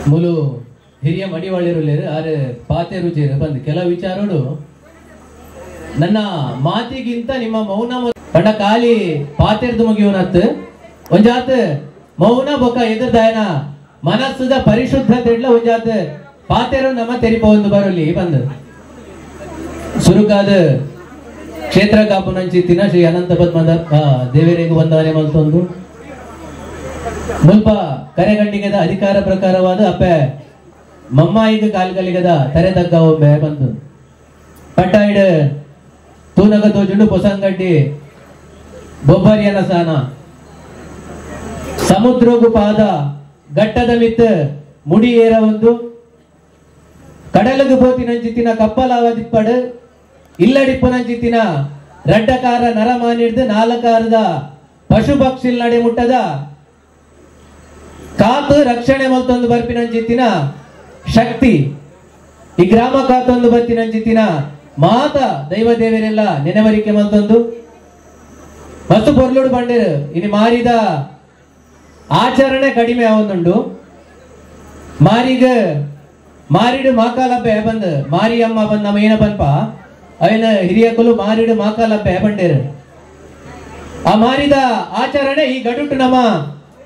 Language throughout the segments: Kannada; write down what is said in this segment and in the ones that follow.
ಮೂಲು ಹಿರಿಯ ಮಡಿವಾಳಿರುಲೇರು ಆರೆ ಪಾತೆ ರುಚಿರು ಬಂದು ಕೆಲವು ವಿಚಾರಗಳು ನನ್ನ ಮಾತಿಗಿಂತ ನಿಮ್ಮ ಮೌನ ಪಂಡ ಖಾಲಿ ಪಾತೆರ್ದು ಮುಗಿಯೋನತ್ ಒಂಜಾತ್ ಮೌನ ಬೊಕ್ಕ ಎದುರ್ದಾಯನ ಮನಸ್ಸುದ ಪರಿಶುದ್ಧತೆ ಒಂಜಾತ್ ಪಾತೆರು ನಮ್ಮ ತೆರಿಪೊಂದು ಬರಲಿ ಬಂದು ಸುರುಕಾದ ಕ್ಷೇತ್ರ ಕಾಪುನಂಚಿತ್ತಿನ ಶ್ರೀ ಅನಂತ ಪದ್ಮದ ದೇವರಿಗೆ ಬಂದವನೇ ಮಲ್ತೊಂದು ಮುಲ್ಪ ಕರೆಗಂಡಿಗೆದ ಅಧಿಕಾರ ಪ್ರಕಾರವಾದ ಅಪ್ಪೆ ಮಮ್ಮಾಯಿಗ ಕಾಲ್ಗಲಿಗದ ತರೆ ತಗ್ಗ ಒಮ್ಮೆ ಬಂದು ಪಟ್ಟಾಯಿಡ್ ತೂನಗ ತೋಜುಂಡು ಪೊಸಂಗಡ್ಡಿ ಬೊಬ್ಬರಿಯನ ಸಾನ ಸಮುದ್ರಗು ಪಾದ ಗಟ್ಟದ ಮಿತ್ ಮುಡಿ ಏರ ಒಂದು ಕಡಲಗು ಬೋತಿನಂಚಿತ್ತಿನ ಕಪ್ಪಲಾವದಿಪ್ಪಡು ಇಲ್ಲಡಿಪ್ಪುನಂಚಿತ್ತಿನ ರಡ್ಡಕಾರ ನರಮಾನಿಡ್ದು ನಾಲ್ಕಾರದ ಪಶು ಪಕ್ಷಿಲ್ ನಡೆ ಮುಟ್ಟದ ಕಾತು ರಕ್ಷಣೆ ಮಲ್ತೊಂದು ಬರ್ಪಿನಂಚಿತ್ತಿನ ಶಕ್ತಿ ಈ ಗ್ರಾಮ ಕಾತೊಂದು ಬರ್ತಿನಂಚಿತ್ತಿನ ಮಾತ ದೈವ ದೇವರೆಲ್ಲ ನೆನವರಿಕೆ ಮಲ್ತೊಂದು ಮಸ್ತು ಪೊರ್ಲುಡು ಬಂಡೇರು ಇನ್ನು ಮಾರಿದ ಆಚರಣೆ ಕಡಿಮೆ ಆವೊಂದುಂಡು ಮಾರಿಡು ಮಾಕಾಲಬ್ಬೆ ಬಂದು ಮಾರಿ ಅಮ್ಮ ಬಂದು ನಮ್ಮ ಏನ ಬನ್ಪ ಅವನ ಹಿರಿಯಕಲು ಮಾರಿಡು ಮಾಕಾಲಬ್ಬೆ ಬಂಡೇರು ಆ ಮಾರಿದ ಆಚರಣೆ ಈ ಗಡುಟು ನಮ್ಮ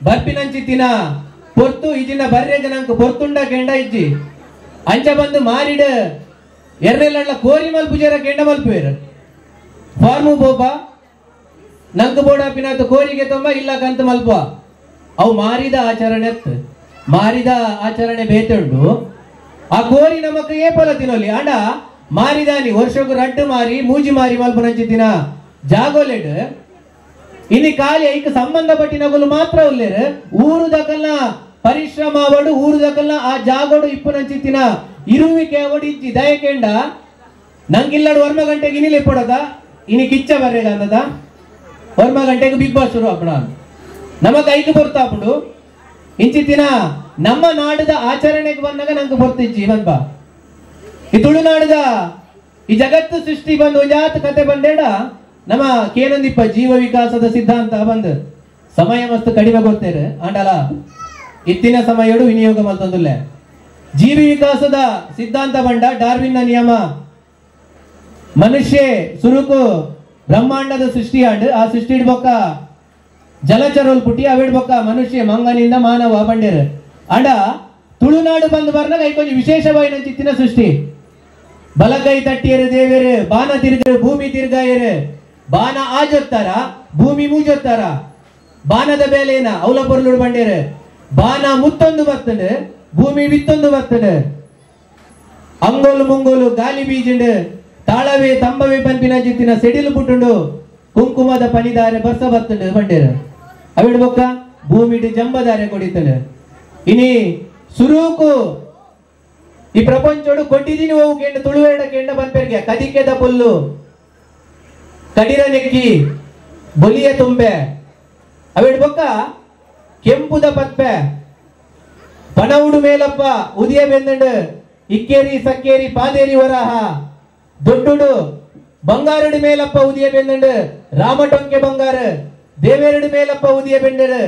ಬರ್ಪಿನಂಚಿತ್ತಿನ ಪೊರ್ತು ಇಜಿನ ಬರ್ರೆಗ ನಂಗೆ ಪೊರ್ತುಂಡ ಕೆಂಡ ಇಜ್ಜಿ ಅಂಚ ಬಂದು ಮಾರಿಡು ಎರ್ರೆಲ್ಲ ಕೋರಿ ಮಲ್ಪುಜರ ಕೆಂಡ ಮಲ್ಪುವೇರು ಫಾರ್ಮು ಬೋಪ ನಂಗೆ ಬೋಡಾಪಿನಾತು ಕೋರಿಗೆ ತುಂಬ ಇಲ್ಲ ಕಂತ ಮಲ್ಪ ಅವು ಮಾರಿದ ಆಚರಣೆ ಬೇತುಂಡು ಆ ಕೋರಿ ನಮಕ್ ಏಪಲ ತಿನ್ನೋಲಿ ಅಂಡ ಮಾರಿದಾನಿ ವರ್ಷಕ್ಕೂ ರಡ್ಡು ಮಾರಿ ಮೂಜಿ ಮಾರಿ ಮಲ್ಪನಂಚಿತ್ತಿನ ಜಾಗೋಲೆಡ್ ಇನ್ನು ಖಾಲಿ ಐಕ್ ಸಂಬಂಧಪಟ್ಟಿನಗಳು ಮಾತ್ರ ಉಲ್ಲೇರು ಊರು ದಕಲ್ನ ಪರಿಶ್ರಮ ಅವಡು ಊರು ದಕಲ್ನ ಆ ಜಾಗೋಡು ಇಪ್ಪುನಂಚಿತ್ತಿನ ಇರುವಿಕೆ ಅವಡು ಇಜ್ಜಿ ದಯಕೆಂಡ ನಂಗಿಲ್ಲಡು ವರ್ಮ ಗಂಟೆಗೆ ಇನ್ನಿಲೆ ಪಡದ ಇನಿ ಕಿಚ್ಚ ಬರ್ರೆಗ ಅಂದದ ವರ್ಮ ಗಂಟೆಗೆ ಬಿಗ್ ಬಾಸ್ ಶುರು ಹಾಪಣ ನಮಗ್ ಐಕ್ ಬರ್ತಾಪುಡು ಇಂಚಿತ್ತಿನ ನಮ್ಮ ನಾಡದ ಆಚರಣೆಗೆ ಬಂದಾಗ ನಂಗೆ ಬರ್ತಿಜ್ಜಿ ಬಂದ್ಬ ಈ ತುಳುನಾಡದ ಈ ಜಗತ್ತು ಸೃಷ್ಟಿ ಬಂದು ಒಂಜಾತ್ ಕತೆ ಬಂದೇಡ ನಮ್ಮ ಕೇನಂದಿಪ್ಪ ಜೀವ ವಿಕಾಸದ ಸಿದ್ಧಾಂತ ಬಂದು ಸಮಯ ಮಸ್ತ್ ಕಡಿಮೆ ಗೊತ್ತೇರು ಆಂಡಲ ಇತ್ತಿನ ಸಮಯಡು ವಿನಿಯೋಗ ಮಲ್ತೊಂದುಲ್ಲೆ ಜೀವಿ ವಿಕಾಸದ ಸಿದ್ಧಾಂತ ಬಂಡ ಡಾರ್ವಿನ್ನ ನಿಯಮ ಮನುಷ್ಯ ಸುರುಕು ಬ್ರಹ್ಮಾಂಡದ ಸೃಷ್ಟಿ ಆಂಡ್ ಆ ಸೃಷ್ಟಿ ಬೊಕ್ಕ ಜಲಚರೋಲ್ ಪುಟ್ಟಿ ಅವಿಡ್ ಬೊಕ್ಕ ಮನುಷ್ಯ ಮಂಗನಿಂದ ಮಾನವ ಬಂಡೇರು ಅಂಡ ತುಳುನಾಡು ಬಂದು ಬರ್ನಾಗ ಐಕೊಂಜ ವಿಶೇಷವಾಯಿನ ಚಿತ್ತಿನ ಸೃಷ್ಟಿ ಬಲಗೈ ತಟ್ಟಿಯರು ದೇವೇರು ಬಾನ ತಿರ್ಗರು ಭೂಮಿ ತಿರ್ಗಾಯರು ಬಾನ ಆಜೊತ್ತಾರ ಭೂಮಿ ಮೂಜೊತ್ತಾರ ಬಾನದ ಬೇಲೇನ ಅವಲ ಪೊರ್ಲುಡು ಬಂಡೇರು ಬಾನ ಮುತ್ತೊಂದು ಬರ್ತದೆ ಭೂಮಿ ವಿತ್ತೊಂದು ಬರ್ತದೆ ಅಂಗೋಲು ಮುಂಗೋಲು ಗಾಲಿ ಬೀಜುಂಡು ತಾಳವೇ ತಂಬವೇ ಪನ್ಪಿನ ಜಿತ್ತಿನ ಸೆಡಿಲು ಪುಟ್ಟುಂಡು ಕುಂಕುಮದ ಪನಿದಾರೆ ಬರ್ಸ ಬರ್ತದೆ ಬಂಡೇರು ಅವಿಡ್ ಬೊಕ್ಕ ಭೂಮಿಡು ಜಂಬದಾರೆ ಕೊಡಿತದೆ ಇನಿ ಸುರೂಕು ಈ ಪ್ರಪಂಚೋಡು ಕೊಟ್ಟಿದೀನಿ ಹೋಗು ಕೆಂಡ ತುಳುವೇಡ ಕೆಂಡ ಬಂಪೆರ್ಗೆ ಕದಿಕೆದ ಪುಲ್ಲು ಕಡಿರ ನೆಕ್ಕಿ ಬೊಲಿಯ ತುಂಬೆ ಅವಿಡ್ ಬೊಕ್ಕ ಕೆಂಪುದ ಪತ್ಪೆ ಪನವುಡು ಮೇಲಪ್ಪ ಉದಿಯ ಬೆಂದಂಡು ಇಕ್ಕೇರಿ ಸಕ್ಕೇರಿ ಪಾದೇರಿ ವರಾಹ ದೊಡ್ಡುಡು ಬಂಗಾರಡು ಮೇಲಪ್ಪ ಉದಿಯ ಬೆಂದಂಡು ರಾಮಟೊಂಕೆ ಬಂಗಾರ ದೇವೇರಡು ಮೇಲಪ್ಪ ಉದಿಯ ಬೆಂಡರು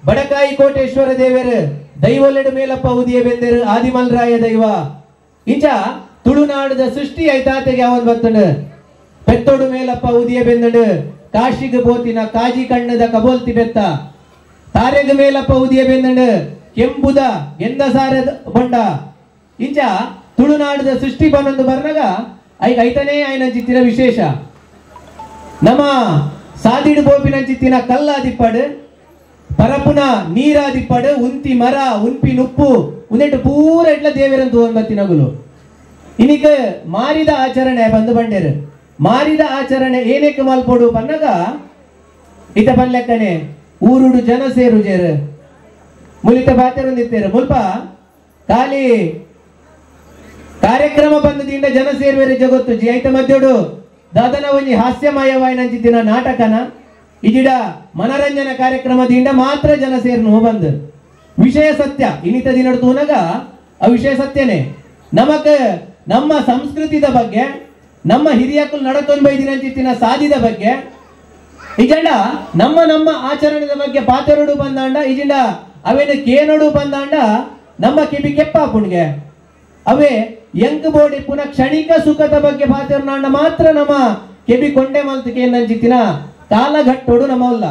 ಬಡಕಾಯಿ ಕೋಟೇಶ್ವರ ದೇವೇರು ದೈವಲೆಡು ಮೇಲಪ್ಪ ಉದಿಯ ಬೆಂದರು ಆದಿಮಲ್ರಾಯ ದೈವ ಇಂಚ ತುಳುನಾಡದ ಸೃಷ್ಟಿ ಐತಾತೆಗೆ ಅವನ್ ಬರ್ತಂಡು ಪೆತ್ತೋಡು ಮೇಲಪ್ಪ ಉದಿಯ ಬೆಂದಡು ಕಾಶಿಗೆ ಬೋತಿನ ಕಾಜಿ ಕಣ್ಣದ ಕಬೋಲ್ತಿ ಬೆತ್ತ ತಾರೆಗ ಮೇಲಪ್ಪ ಉದಿಯ ಬೆಂದಡು ಕೆಂಪುದ ಎಂದಸಾರದ ಬಂಡ ಇಂಚ ತುಳುನಾಡದ ಸೃಷ್ಟಿ ಬನ್ನೊಂದು ಬರ್ನಾಗ ಐತನೇ ಆಯ್ನ ಚಿತ್ತಿನ ವಿಶೇಷ ನಮ್ಮ ಸಾದಿಡು ಬೋಪಿನ ಚಿತ್ತಿನ ಕಲ್ಲಾದಿಪ್ಪಡು ಪರಪುನ ನೀರಾದಿಪ್ಪಡು ಉಂತಿ ಮರ ಉನ್ಪಿ ನುಪ್ಪು ಉಂದೆಟ್ಟು ಪೂರ ಇಟ್ಲ ದೇವರಂತ ಒಂಬತ್ತಿನಗುಲು ಇನಿಕ ಮಾರಿದ ಆಚರಣೆ ಬಂದು ಬಂಡೇರು ಮಾರಿದ ಆಚರಣೆ ಏನಕ್ಕೆ ಮಲ್ಪೋಡು ಬನ್ನಗ ಇತ ಬಲ್ಲೆಕ್ಕನೆ ಊರುಡು ಜನ ಸೇರು ಜೇರು ಮುಲಿತ ಬಾತೆರೊಂದಿತ್ತೇರು ಮುಲ್ಪ ಖಾಲಿ ಕಾರ್ಯಕ್ರಮ ಬಂದದಿಂದ ಜನ ಸೇರುವರೆ ಜಗತ್ತು ಜಿ ಐತ ಮಧ್ಯೋಡು ದಾದನ ಒಂಜಿ ಹಾಸ್ಯಮಯವಾಯಿನಂಚಿತ್ತಿನ ನಾಟಕನ ಇಜಿಡ ಮನರಂಜನಾ ಕಾರ್ಯಕ್ರಮದಿಂದ ಮಾತ್ರ ಜನ ಸೇರ್ನು ಬಂದು ವಿಷಯ ಸತ್ಯ ಇನ್ನಿತ ದಿನ ತೂನಗ ಆ ವಿಷಯ ಸತ್ಯನೇ ನಮಕ್ ನಮ್ಮ ಸಂಸ್ಕೃತಿದ ಬಗ್ಗೆ ನಮ್ಮ ಹಿರಿಯಕ್ಕಳು ನಡತೊಂದು ಬೈದಿನಂಚಿತ್ತಿನ ಸಾಧಿದ ಬಗ್ಗೆ ಇಜಂಡ ನಮ್ಮ ಆಚರಣೆದ ಬಗ್ಗೆ ಪಾತೆರಡು ಬಂದಾಂಡ ಇಜಿಂಡ ಅವೇನು ಕೇನೋಡು ಬಂದಾಂಡ ನಮ್ಮ ಕಿಬಿ ಕೆಪ್ಪಾಪುಣ್ಗೆ ಅವೇ ಎಂಕ್ ಬೋಡಿ ಪುನಃ ಕ್ಷಣಿಕ ಸುಖದ ಬಗ್ಗೆ ಪಾತಿರ್ನಾಂಡ ಮಾತ್ರ ನಮ್ಮ ಕೆಬಿ ಕೊಂಡೆ ಮಲ್ತಿಕೆ ನಂಚಿತ್ತಿನ ಕಾಲಘಟ್ಟೋಡು ನಮ್ಮಲ್ಲ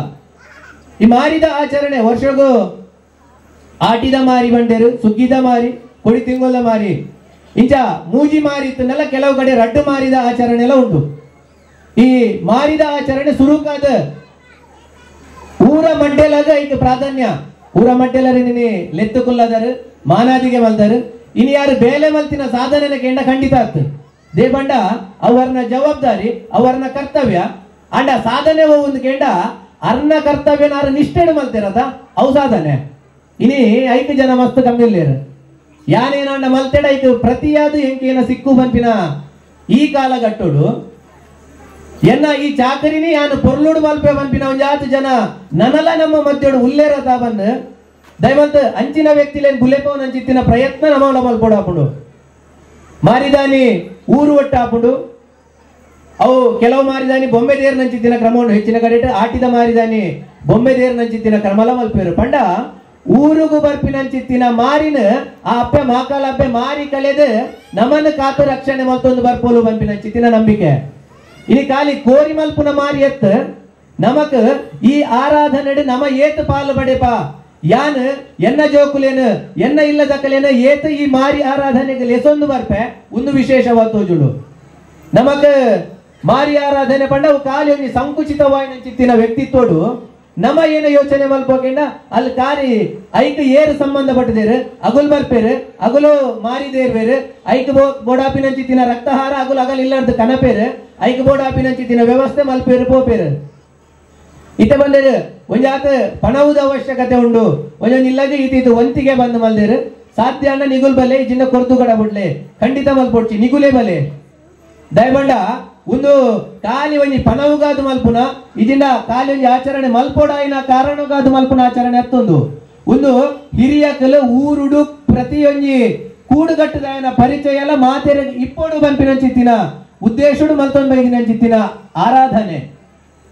ಈ ಮಾರಿದ ಆಚರಣೆ ವರ್ಷಗೂ ಆಟಿದ ಮಾರಿ ಬಂಡೇರು ಸುಗ್ಗಿದ ಮಾರಿ ಕೊಡಿ ತಿಂಗೊಲ್ಲ ಮಾರಿ ಇಂಚ ಮೂಜಿ ಮಾರಿ ಇತ್ತನ್ನೆಲ್ಲ ಕೆಲವು ಕಡೆ ರಡ್ಡು ಮಾರಿದ ಆಚರಣೆ ಎಲ್ಲ ಉಂಟು. ಈ ಮಾರಿದ ಆಚರಣೆ ಸುರುಕಾದ ಊರ ಮಡ್ಡೆಲಾಗ ಈಗ ಪ್ರಾಧಾನ್ಯ ಊರ ಮಡ್ಡೆಲರಿ ನಿನ್ನೆ ಲೆತ್ತುಕೊಲ್ಲದಾರು ಮಾನಾದಿಗೆ ಮಲ್ದಾರು ಇನ್ನು ಯಾರು ಬೇಲೆ ಮಲ್ತಿನ ಸಾಧನೆ ಕೆಂಡ ಖಂಡಿತ ಆಗ್ತದೆ ದೇ ಬಂಡ ಅವರನ್ನ ಜವಾಬ್ದಾರಿ ಅವರನ್ನ ಕರ್ತವ್ಯ ಅಂಡ ಸಾಧನೆ ಒಂದು ಕೆಂಡ ಅರ್ನ ಕರ್ತವ್ಯನಾರು ನಿಷ್ಠೆಡು ಮಲ್ತಿರದ ಅವು ಸಾಧನೆ ಇನಿ ಐದು ಜನ ಮಸ್ತ್ ಕಮ್ಮಿಲ್ಲೇರು ಯಾನೇನಂಡ ಮಲ್ತೆಡ ಐದು ಪ್ರತಿಯಾದು ಎಂಕೇನ ಸಿಕ್ಕು ಬಂಪಿನ ಈ ಕಾಲಘಟ್ಟೋಡು ಎನ್ನ ಈ ಚಾಕರಿನಿ ಯಾನು ಪೊರ್ಲುಡು ಮಲ್ಪೆ ಬಂಪಿನ ಒಂಜಾತು ಜನ ನನಲ ನಮ್ಮ ಮಧ್ಯೋಡು ಉಲ್ಲೇರತ ಬಂದು ದಯವಂತ ಅಂಚಿನ ವ್ಯಕ್ತಿಲೇನ್ ಬುಲೆಪವನ್ ಅಂಚಿತ್ತಿನ ಪ್ರಯತ್ನ ನಮ್ಮವಳ ಮಲ್ಪೋಡು ಹಾಕೊಂಡು ಮಾರಿದಾನಿ ಊರು ಒಟ್ಟು ಹಾಕೊಂಡು ಅವು ಕೆಲವು ಮಾರಿದಾನಿ ಬೊಂಬೆ ದೇರ್ ನಂಚಿತ್ತಿನ ಕ್ರಮವನ್ನು ಹೆಚ್ಚಿನ ಕಡೆ ಆಟಿದ ಮಾರಿದಾನಿ ಬೊಂಬೆ ದೇರ್ ನಂಚಿತ್ತಿನ ಕ್ರಮಲ ಮಲ್ಪೇರು ಪಂಡ ಊರುಗು ಬರ್ಪಿನಂಚಿತ್ತಿನ ಮಾರಿನ ಆ ಅಪ್ಪೆ ಮಾಕಾಲ ಅಪ್ಪೆ ಮಾರಿ ಕಳೆದು ನಮ್ಮನ್ನು ಕಾತು ರಕ್ಷಣೆ ಮತ್ತೊಂದು ಬರ್ಪೋಲು ಬಂಪಿನಂಚಿತ್ತಿನ ನಂಬಿಕೆ ಇನಿ ಖಾಲಿ ಕೋರಿ ಮಲ್ಪುನ ಮಾರಿ ಎತ್ತ ನಮಕ್ ಈ ಆರಾಧನೆ ನಮ ಏತ್ ಪಾಲು ಬಡೆಪ ಯಾನ್ ಎನ್ನ ಜೋಕುಲೇನು ಎನ್ನ ಇಲ್ಲದಕ್ಕಲೇನು ಏತ್ ಈ ಮಾರಿ ಆರಾಧನೆಗೆ ಲೆಸೊಂದು ಬರ್ಪೆ ಒಂದು ವಿಶೇಷವಾದ ನಮಕ್ ಮಾರಿ ಆರಾಧನೆ ಪಂಡವು ಖಾಲಿ ಒಂದು ಸಂಕುಚಿತವಾಯಿನ ವ್ಯಕ್ತಿತ್ವಡು ನಮ ಏನ ಯೋಚನೆ ಮಲ್ಪೋಕೆಂಡ ಅಲ್ಲಿ ಕಾರಿ ಐಕ್ ಏರು ಸಂಬಂಧಪಟ್ಟದೇರು ಅಗುಲ್ ಬರ್ಪೇರು ಅಗುಲು ಮಾರಿದೇರ್ ಬೇರು ಐಕ್ ಬೋಡಾಪಿನಂಚಿತ್ತಿನ ರಕ್ತಹಾರ ಅಗುಲ್ ಅಗಲ್ ಇಲ್ಲಾರ್ದು ಕನಪೇರು ಐಕ್ ಬೋಡಾಪಿನಂಚಿತ್ತಿನ ವ್ಯವಸ್ಥೆ ಮಲ್ಪೇರು ಪೋಪೇರು ಇತ ಬಂದೇರು ಒಂಜಾತ ಪಣವುದ ಅವಶ್ಯಕತೆ ಉಂಡು ಒಂದೊಂದು ಇಲ್ಲಾಗ ಈತಿತ್ತು ಒಂತಿಗೆ ಬಂದು ಮಲ್ದೇರು ಸಾಧ್ಯ ಅಣ್ಣ ನಿಗುಲ್ ಬಲೆ ಇಜಿನ ಕೊರ್ದು ಕಡ ಬಿಡ್ಲೆ ಖಂಡಿತ ಮಲ್ಪೊಡ್ಚಿ ನಿಗುಲೇ ಬಲೆ ದಯಬಂಡ ಒಂದು ಖಾಲಿ ಒಂಜಿ ಪಣವುಗಾದು ಮಲ್ಪುನ ಇಜಿಂದ ಖಾಲಿ ಒಂಜಿ ಆಚರಣೆ ಮಲ್ಪೋಡಾಯಿನ ಕಾರಣಗಾದು ಮಲ್ಪುನ ಆಚರಣೆ ಅತ್ತೊಂದು ಒಂದು ಹಿರಿಯಕಲು ಊರುಡು ಪ್ರತಿಯೊಂಜಿ ಕೂಡುಗಟ್ಟದಾಯನ ಪರಿಚಯ ಎಲ್ಲ ಮಾತೆರೆ ಇಪ್ಪೋಡು ಬಂಪಿನಂಚಿತ್ತಿನ ಉದ್ದೇಶುಡು ಮಲ್ತೊಂದು ಬೈಗಿನಂಚಿತ್ತಿನ ಆರಾಧನೆ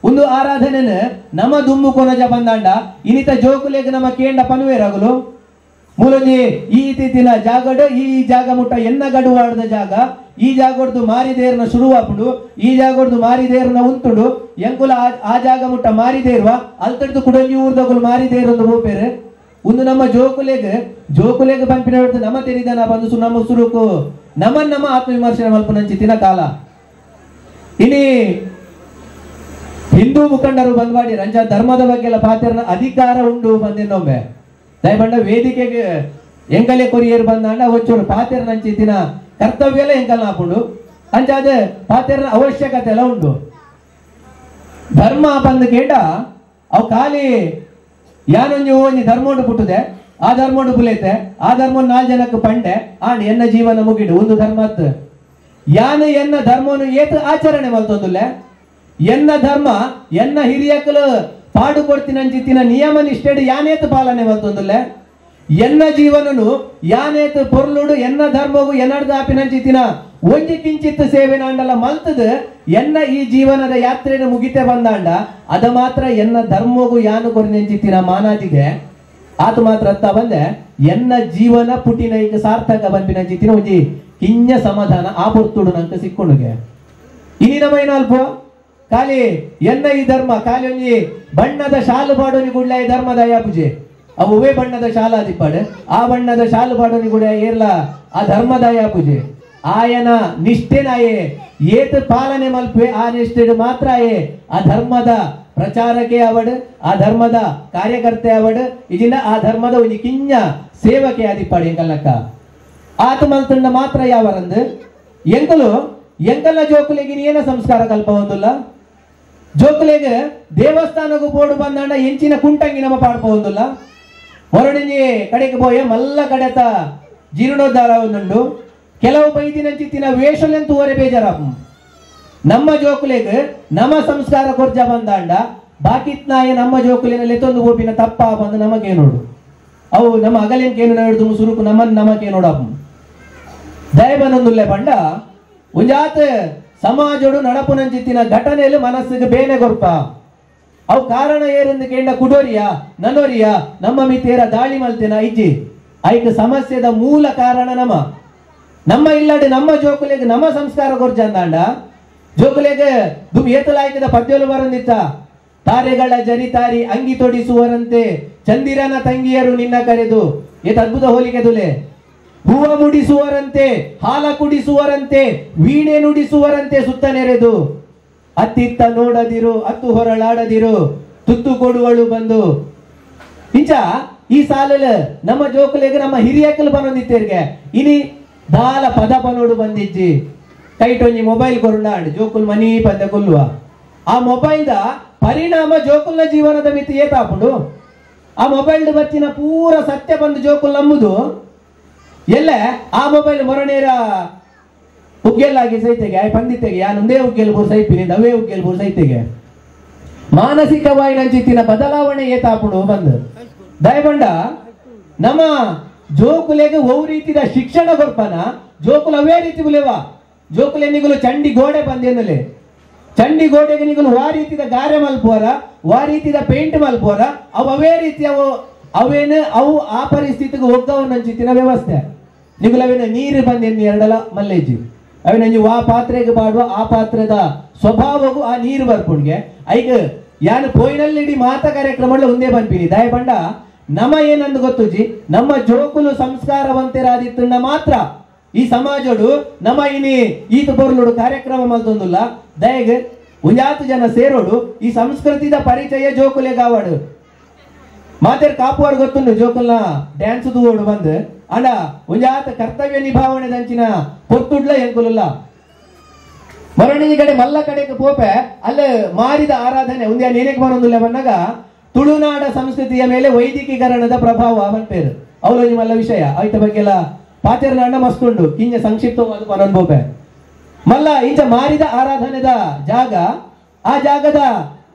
ಒಂದು ಆರಾಧನೆನ ನಮ ದುಮ್ಮು ಕೊನಜ ಬಂದಾಂಡ ಇನಿತ ಜೋಕುಲೆಗ್ ನಮ್ಮ ಕೇಂಡ ಪನುವೇರಾಗಲು ಮೂಲೊಂಜಿ ಈ ತಿತ್ತಿನ ಜಾಗಡು ಈ ಜಾಗ ಮುಟ್ಟ ಎನ್ನ ಗಡುವಾಡದ ಜಾಗ ಈ ಜಾಗಡ್ದು ಮಾರಿದೇರ್ನ ಶುರುವಾಪುಡು ಈ ಜಾಗಡ್ದು ಮಾರಿದೇರ್ನ ಉಂತುಡು ಎಂಕುಲ ಆ ಜಾಗ ಮುಟ್ಟ ಮಾರಿದೇರ್ವ ಅಲ್ತಡ್ದು ಕುಡಂಜಿ ಊರ್ದಗುಲು ಮಾರಿದೇರ್ ಒಂದು ಬೋಪೇರು ಒಂದು ನಮ್ಮ ಜೋಕುಲೆಗ್ ಬಂಪಿನ ನಮ್ಮ ತೆರಿದನ ಬಂದು ನಮ್ಮ ಸುರುಕು ನಮ್ಮ ಆತ್ಮವಿಮರ್ಶನೆ ಮಲ್ಪನಂಚಿತ್ತಿನ ಕಾಲ ಇನಿ ಹಿಂದೂ ಮುಖಂಡರು ಬಂದ್ಮಾಡಿ ರಂಜ ಧರ್ಮದ ಬಗ್ಗೆ ಎಲ್ಲ ಪಾತ್ರನ ಅಧಿಕಾರ ಉಂಡು ಬಂದಿನೊಮ್ಮೆ ದಯಬಂಡ ವೇದಿಕೆಗೆ ಎಂಕಲೆ ಕೊರಿಯರ್ ಬಂದಾಂಡ ಒಚ್ಚೋಡು ಪಾತ್ರ ನಂಚಿತ್ತಿನ ಕರ್ತವ್ಯ ಎಲ್ಲ ಎಂಕಲ್ ಹಾಕೊಂಡು ಅಂಚಾದ ಪಾತ್ರನ ಅವಶ್ಯಕತೆ ಎಲ್ಲ ಉಂಟು ಧರ್ಮ ಬಂದು ಕೇಟ ಅವು ಖಾಲಿ ಯಾನೊಂಜಿ ಒಂಜಿ ಧರ್ಮೋಡು ಪುಟ್ಟದೆ ಆ ಧರ್ಮೋಡು ಬುಲೈತೆ ಆ ಧರ್ಮ 4 ಜನಕ್ಕೆ ಪಂಡೆ ಆಂಡ್ ಎನ್ನ ಜೀವನ ಮುಗಿಡು ಒಂದು ಧರ್ಮತ್ ಯಾನು ಎನ್ನ ಧರ್ಮನು ಏತು ಆಚರಣೆ ಮಲ್ತೊಂದುಲ್ಲೆ ಎನ್ನ ಧರ್ಮ ಎನ್ನ ಹಿರಿಯಕಲು ಪಾಡು ಕೊಡ್ತೀನಂಚಿತ್ತಿನ ನಿಯಮ ನಿಷ್ಠೆಡು ಯಾನೇತು ಪಾಲನೆ ಮಲ್ತೊಂದುಲ್ಲೆ ಎನ್ನ ಜೀವನನು ಯಾನೇತು ಪೊರ್ಲುಡು ಎನ್ನ ಧರ್ಮವು ಎನ್ನಡ್ದು ಆಪಿನಂಚಿತ್ತಿನ ಒಂಜಿ ಕಿಂಚಿತ್ ಸೇವೆ ನಾಂಡಲ ಮಲ್ತದ ಎನ್ನ ಈ ಜೀವನದ ಯಾತ್ರೆನ ಮುಗಿತೆ ಬಂದಾಂಡ ಅದ ಮಾತ್ರ ಎನ್ನ ಧರ್ಮವು ಯಾನು ಕೊರಿನೆಂಚಿತ್ತಿನ ಮಾನಾದಿಗೆ ಆತ ಮಾತ್ರ ಅತ್ತ ಬಂದೆ ಎನ್ನ ಜೀವನ ಪುಟಿನ ಈಗ ಸಾರ್ಥಕ ಬಂಪಿನಂಚಿತ್ತಿನ ಒಂಜಿ ಕಿಂಜ ಸಮಾಧಾನ ಆ ಪೊರ್ತುಡು ನಂಕ ಸಿಕ್ಕೊಂಡುಗೆ ಇನಿ ನಮೈನ ಅಲ್ಪ ಖಾಲಿ ಎನ್ನ ಈ ಧರ್ಮ ಖಾಲಿ ಒಂಜಿ ಬಣ್ಣದ ಶಾಲು ಪಾಡೋನಿ ಗುಡ್ಲ ಈ ಧರ್ಮದ ಯಾ ಪೂಜೆ ಅವೇ ಬಣ್ಣದ ಶಾಲ ದಿಪ್ಪಾಡು ಆ ಬಣ್ಣದ ಶಾಲು ಪಾಡೋನಿ ಗುಡ ಏರ್ಲ ಆ ಧರ್ಮದ ಯಾ ಪೂಜೆ ಆಯನ ನಿಷ್ಠೆನಾಯೇ ಏತ್ ಪಾಲನೆ ಮಲ್ಪೆ ಆ ನಿಷ್ಠೆಡು ಮಾತ್ರ ಆಯೇ ಆ ಧರ್ಮದ ಪ್ರಚಾರಕ್ಕೆ ಅವಡು ಆ ಧರ್ಮದ ಕಾರ್ಯಕರ್ತೆ ಅವಡು ಇದರಿಂದ ಆ ಧರ್ಮದ ಒಂದು ಕಿಂಜ ಸೇವಕೆ ಆದಿಪ್ಪಾಡು ಎಂಕಲ್ನಕ್ಕ ಆತ ಮಲ್ತಂಡ ಮಾತ್ರ ಯಾವರಂದು ಎಂಕಲು ಎಂಕಲ್ನ ಜೋಕುಲೆಗೆ ಏನ ಸಂಸ್ಕಾರ ಕಲ್ಪ ಹೊಂದಿಲ್ಲ ಜೋಕುಲೆಗೆ ದೇವಸ್ಥಾನಕ್ಕೂ ಬೋರ್ಡು ಬಂದಾಂಡ ಎಂಚಿನ ಕುಂಟಂಗಿ ನಮ್ಮ ಪಾಡ್ಪ ಹೊಂದಿಲ್ಲ ಹೊರಡಿನಿ ಕಡೆಗೆ ಪೋಯ ಮಲ್ಲ ಕಡೆತ ಜೀರ್ಣೋದ್ಧಾರ ಒಂದುಂಡು ಕೆಲವು ಬೈದಿನಂಚಿತ್ತಿನ ವೇಷಲೆಂತೂ ಓರೆ ಬೇಜಾರಪ್ಪ ನಮ್ಮ ಜೋಕುಲೆಗೆ ನಮ್ಮ ಸಂಸ್ಕಾರ ಕೊರ್ಜ ಬಂದಾಂಡ ಬಾಕಿತ್ನಾಯ ನಮ್ಮ ಜೋಕುಲಿನಲ್ಲಿ ಎತ್ತೊಂದು ಗೋಪಿನ ತಪ್ಪ ಬಂದು ನಮಗೆ ನೋಡು ಅವು ನಮ್ಮ ಅಗಲೇನ್ಕೇನು ನೋಡುದು ಸುರುಕು ನಮಕ್ಕೆ ನೋಡಪ್ಪ ದಯಬನೊಂದುಲ್ಲೆ ಬಂಡ ಒಂಜಾತ ಸಮಾಜೋಡು ನಡಪುನಂಚಿತ್ತಿನ ಘಟನೆಯಲ್ಲಿ ಮನಸ್ಸಿಗೆ ಬೇನೆ ಗೊರ್ಪ ಅವು ಕಾರಣ ಏರೆಂದು ಕೇಂಡ ಕುಡೋರಿಯ ನನ್ನೋರಿಯ ನಮ್ಮ ಮಿತೇರ ದಾಳಿ ಮಲ್ತೇನ ಇಜ್ಜಿ ಐಕ್ ಸಮಸ್ಯೆದ ಮೂಲ ಕಾರಣ ನಮ್ಮ ಇಲ್ಲಡೆ ನಮ್ಮ ಜೋಕುಲೆಗೆ ನಮ್ಮ ಸಂಸ್ಕಾರ ಕೊರ್ಚಂದಾಂಡ ಜೋಕುಲೆಗೆ ದುಮ್ ಏತಲಾಯ್ಕದ ಪದ್ಯಲು ಬರಂದಿತ್ತ ತಾರೆಗಳ ಜರಿತಾರಿ ಅಂಗಿ ತೊಡಿಸುವರಂತೆ ಚಂದಿರನ ತಂಗಿಯರು ನಿನ್ನ ಕರೆದು ಏತ ಅದ್ಭುತ ಹೋಲಿಕೆ ದುಲೆ ಹೂವ ಮುಡಿಸುವರಂತೆ ಹಾಲ ಕುಡಿಸುವರಂತೆ ವೀಣೆ ನುಡಿಸುವರಂತೆ ಸುತ್ತ ನೆರೆದು ಅತ್ತಿತ್ತ ನೋಡದಿರು ಅತ್ತು ಹೊರಳಾಡದಿರು ತುತ್ತು ಕೊಡುವಳು ಬಂದು ಇಂಚ ಈ ಸಾಲಲ ನಮ್ಮ ಜೋಕುಲೆಗೆ ನಮ್ಮ ಹಿರಿಯಕ್ಕಲು ಬಂದಿತ್ತೇರ್ಗೆ ಇನಿ ದಾಲ ಪದ ಪನೋಡು ಬಂದಿಜ್ಜಿ ಕೈಟೊಂಜಿ ಮೊಬೈಲ್ ಕೊರುಂಡಾಂಡ್ ಜೋಕುಲ್ ಮನಿ ಪಂದ ಕೊಲ್ಲುವ ಆ ಮೊಬೈಲ್ದ ಪರಿಣಾಮ ಜೋಕುಲ್ನ ಜೀವನದ ಮಿತಿ ಏತಾಪುಂಡು ಆ ಮೊಬೈಲ್ ಬಚ್ಚಿನ ಪೂರ ಸತ್ಯ ಬಂದು ಜೋಕುಲ್ ನಂಬುದು ಎಲ್ಲ ಆ ಮೊಬೈಲ್ ಮೊರನೇರ ಉಗ್ಗೆಲ್ಲಾಗಿ ಸೈತೆಗೆ ಪಂಡಿತೆಗೆ ಯಾನೊಂದೇ ಉಗ್ಗೆಲ್ ಬೂರ್ ಸೈಪಿನಿ ಅವೇ ಉಗ್ಗೆಲ್ ಬೂರ್ ಸೈತೆಗೆ ಮಾನಸಿಕವಾಗಿ ನಂಚಿತ್ತಿನ ಬದಲಾವಣೆ ಏತಾಪುಂಡು ಬಂದು ದಯಬಂಡ ನಮ್ಮ ಜೋಕುಲೆಗೆ ಓ ರೀತಿದ ಶಿಕ್ಷಣ ಕೊರ್ಪನ ಜೋಕುಲ್ ಅವೇ ರೀತಿ ಬುಲೆವಾ ಜೋಕುಲೆ ನಿಗುಲು ಚಂಡಿ ಗೋಡೆ ಬಂದೇನಲೆ ಚಂಡಿ ಗೋಡೆಗೆ ನಿಗುಲು ವಾ ರೀತಿದ ಗಾರೆ ಮಲ್ಪೋರ ವಾ ರೀತಿದ ಪೇಂಟ್ ಮಲ್ಪೋರ ಅವು ಅವೇ ರೀತಿ ಅವೇನು ಅವು ಆ ಪರಿಸ್ಥಿತಿಗೆ ಒಗ್ಗವನ್ನಂಚಿತ್ತಿನ ವ್ಯವಸ್ಥೆ ನಿಗುಲು ಅವೇನ ನೀರು ಬಂದೇನು ಎರಡಲ ಮಲ್ಲೇಜಿ ಅವೇನ ವಾ ಪಾತ್ರೆಗೆ ಬಾಡುವ ಆ ಪಾತ್ರದ ಸ್ವಭಾವಗೂ ಆ ನೀರು ಬರ್ಪುಣ್ಗೆ ಐಗ ಯಾನು ಪೋಯಿನಲ್ಲಿ ಮಾತ ಕಾರ್ಯಕ್ರಮ ಒಂದೇ ಬಂದ್ಬಿನಿ ದಯಬಂಡ ನಮ್ಮ ಏನಂದು ಗೊತ್ತುಜಿ ನಮ್ಮ ಜೋಕುಲು ಸಂಸ್ಕಾರವಂತರಾದಿತ್ತಂಡ ಮಾತ್ರ ಈ ಸಮಾಜಡು ನಮ್ಮ ಇನಿ ಈತ ಬೊರ್ಲುಡು ಕಾರ್ಯಕ್ರಮ ಮಲ್ತೊಂದುಲ್ಲ ದಯಗೆ ಉಂಜಾತು ಜನ ಸೇರೋಡು ಈ ಸಂಸ್ಕೃತಿದ ಪರಿಚಯ ಜೋಕುಲೆ ಗಾವಾಡು ಮಾತೇರ್ ಕಾಪುವಾರ್ ಗೊತ್ತುಂಡು ಜೋಕುಲ್ನ ಡ್ಯಾನ್ಸ್ ತೂಗೋಡು ಬಂದು ಅಂಡ ಉಂಜಾತ ಕರ್ತವ್ಯ ನಿಭಾವಣೆ ದಂಚಿನ ಪೊತ್ತುಡ್ಲ ಎಂಕುಲುಲ್ಲ ಮರಣಿನ ಕಡೆ ಮಲ್ಲ ಕಡೆಗೆ ಪೋಪೆ ಅಲ್ಲೇ ಮಾರಿದ ಆರಾಧನೆ ಒಂದೇ ನೇನಕ್ಕೆ ಬರೋದಿಲ್ಲ ಬಂದಾಗ ತುಳುನಾಡ ಸಂಸ್ಕೃತಿಯ ಮೇಲೆ ವೈದಿಕೀಕರಣದ ಪ್ರಭಾವ ಬಂಪೇರು ಅವಲೋಜಿ ಮಲ್ಲ ವಿಷಯ ಆಯ್ತ ಬಗ್ಗೆ ಎಲ್ಲ ಪಾತೆರ್ನಾಂಡ ಮಸ್ತುಂಡು ಕಿಂಜ ಸಂಕ್ಷಿಪ್ತವಾದ ಪನನ್ಬೋಪೆ ಮಲ್ಲ ಇಂಚ ಮಾರಿದ ಆರಾಧನೆದ ಜಾಗ ಆ ಜಾಗದ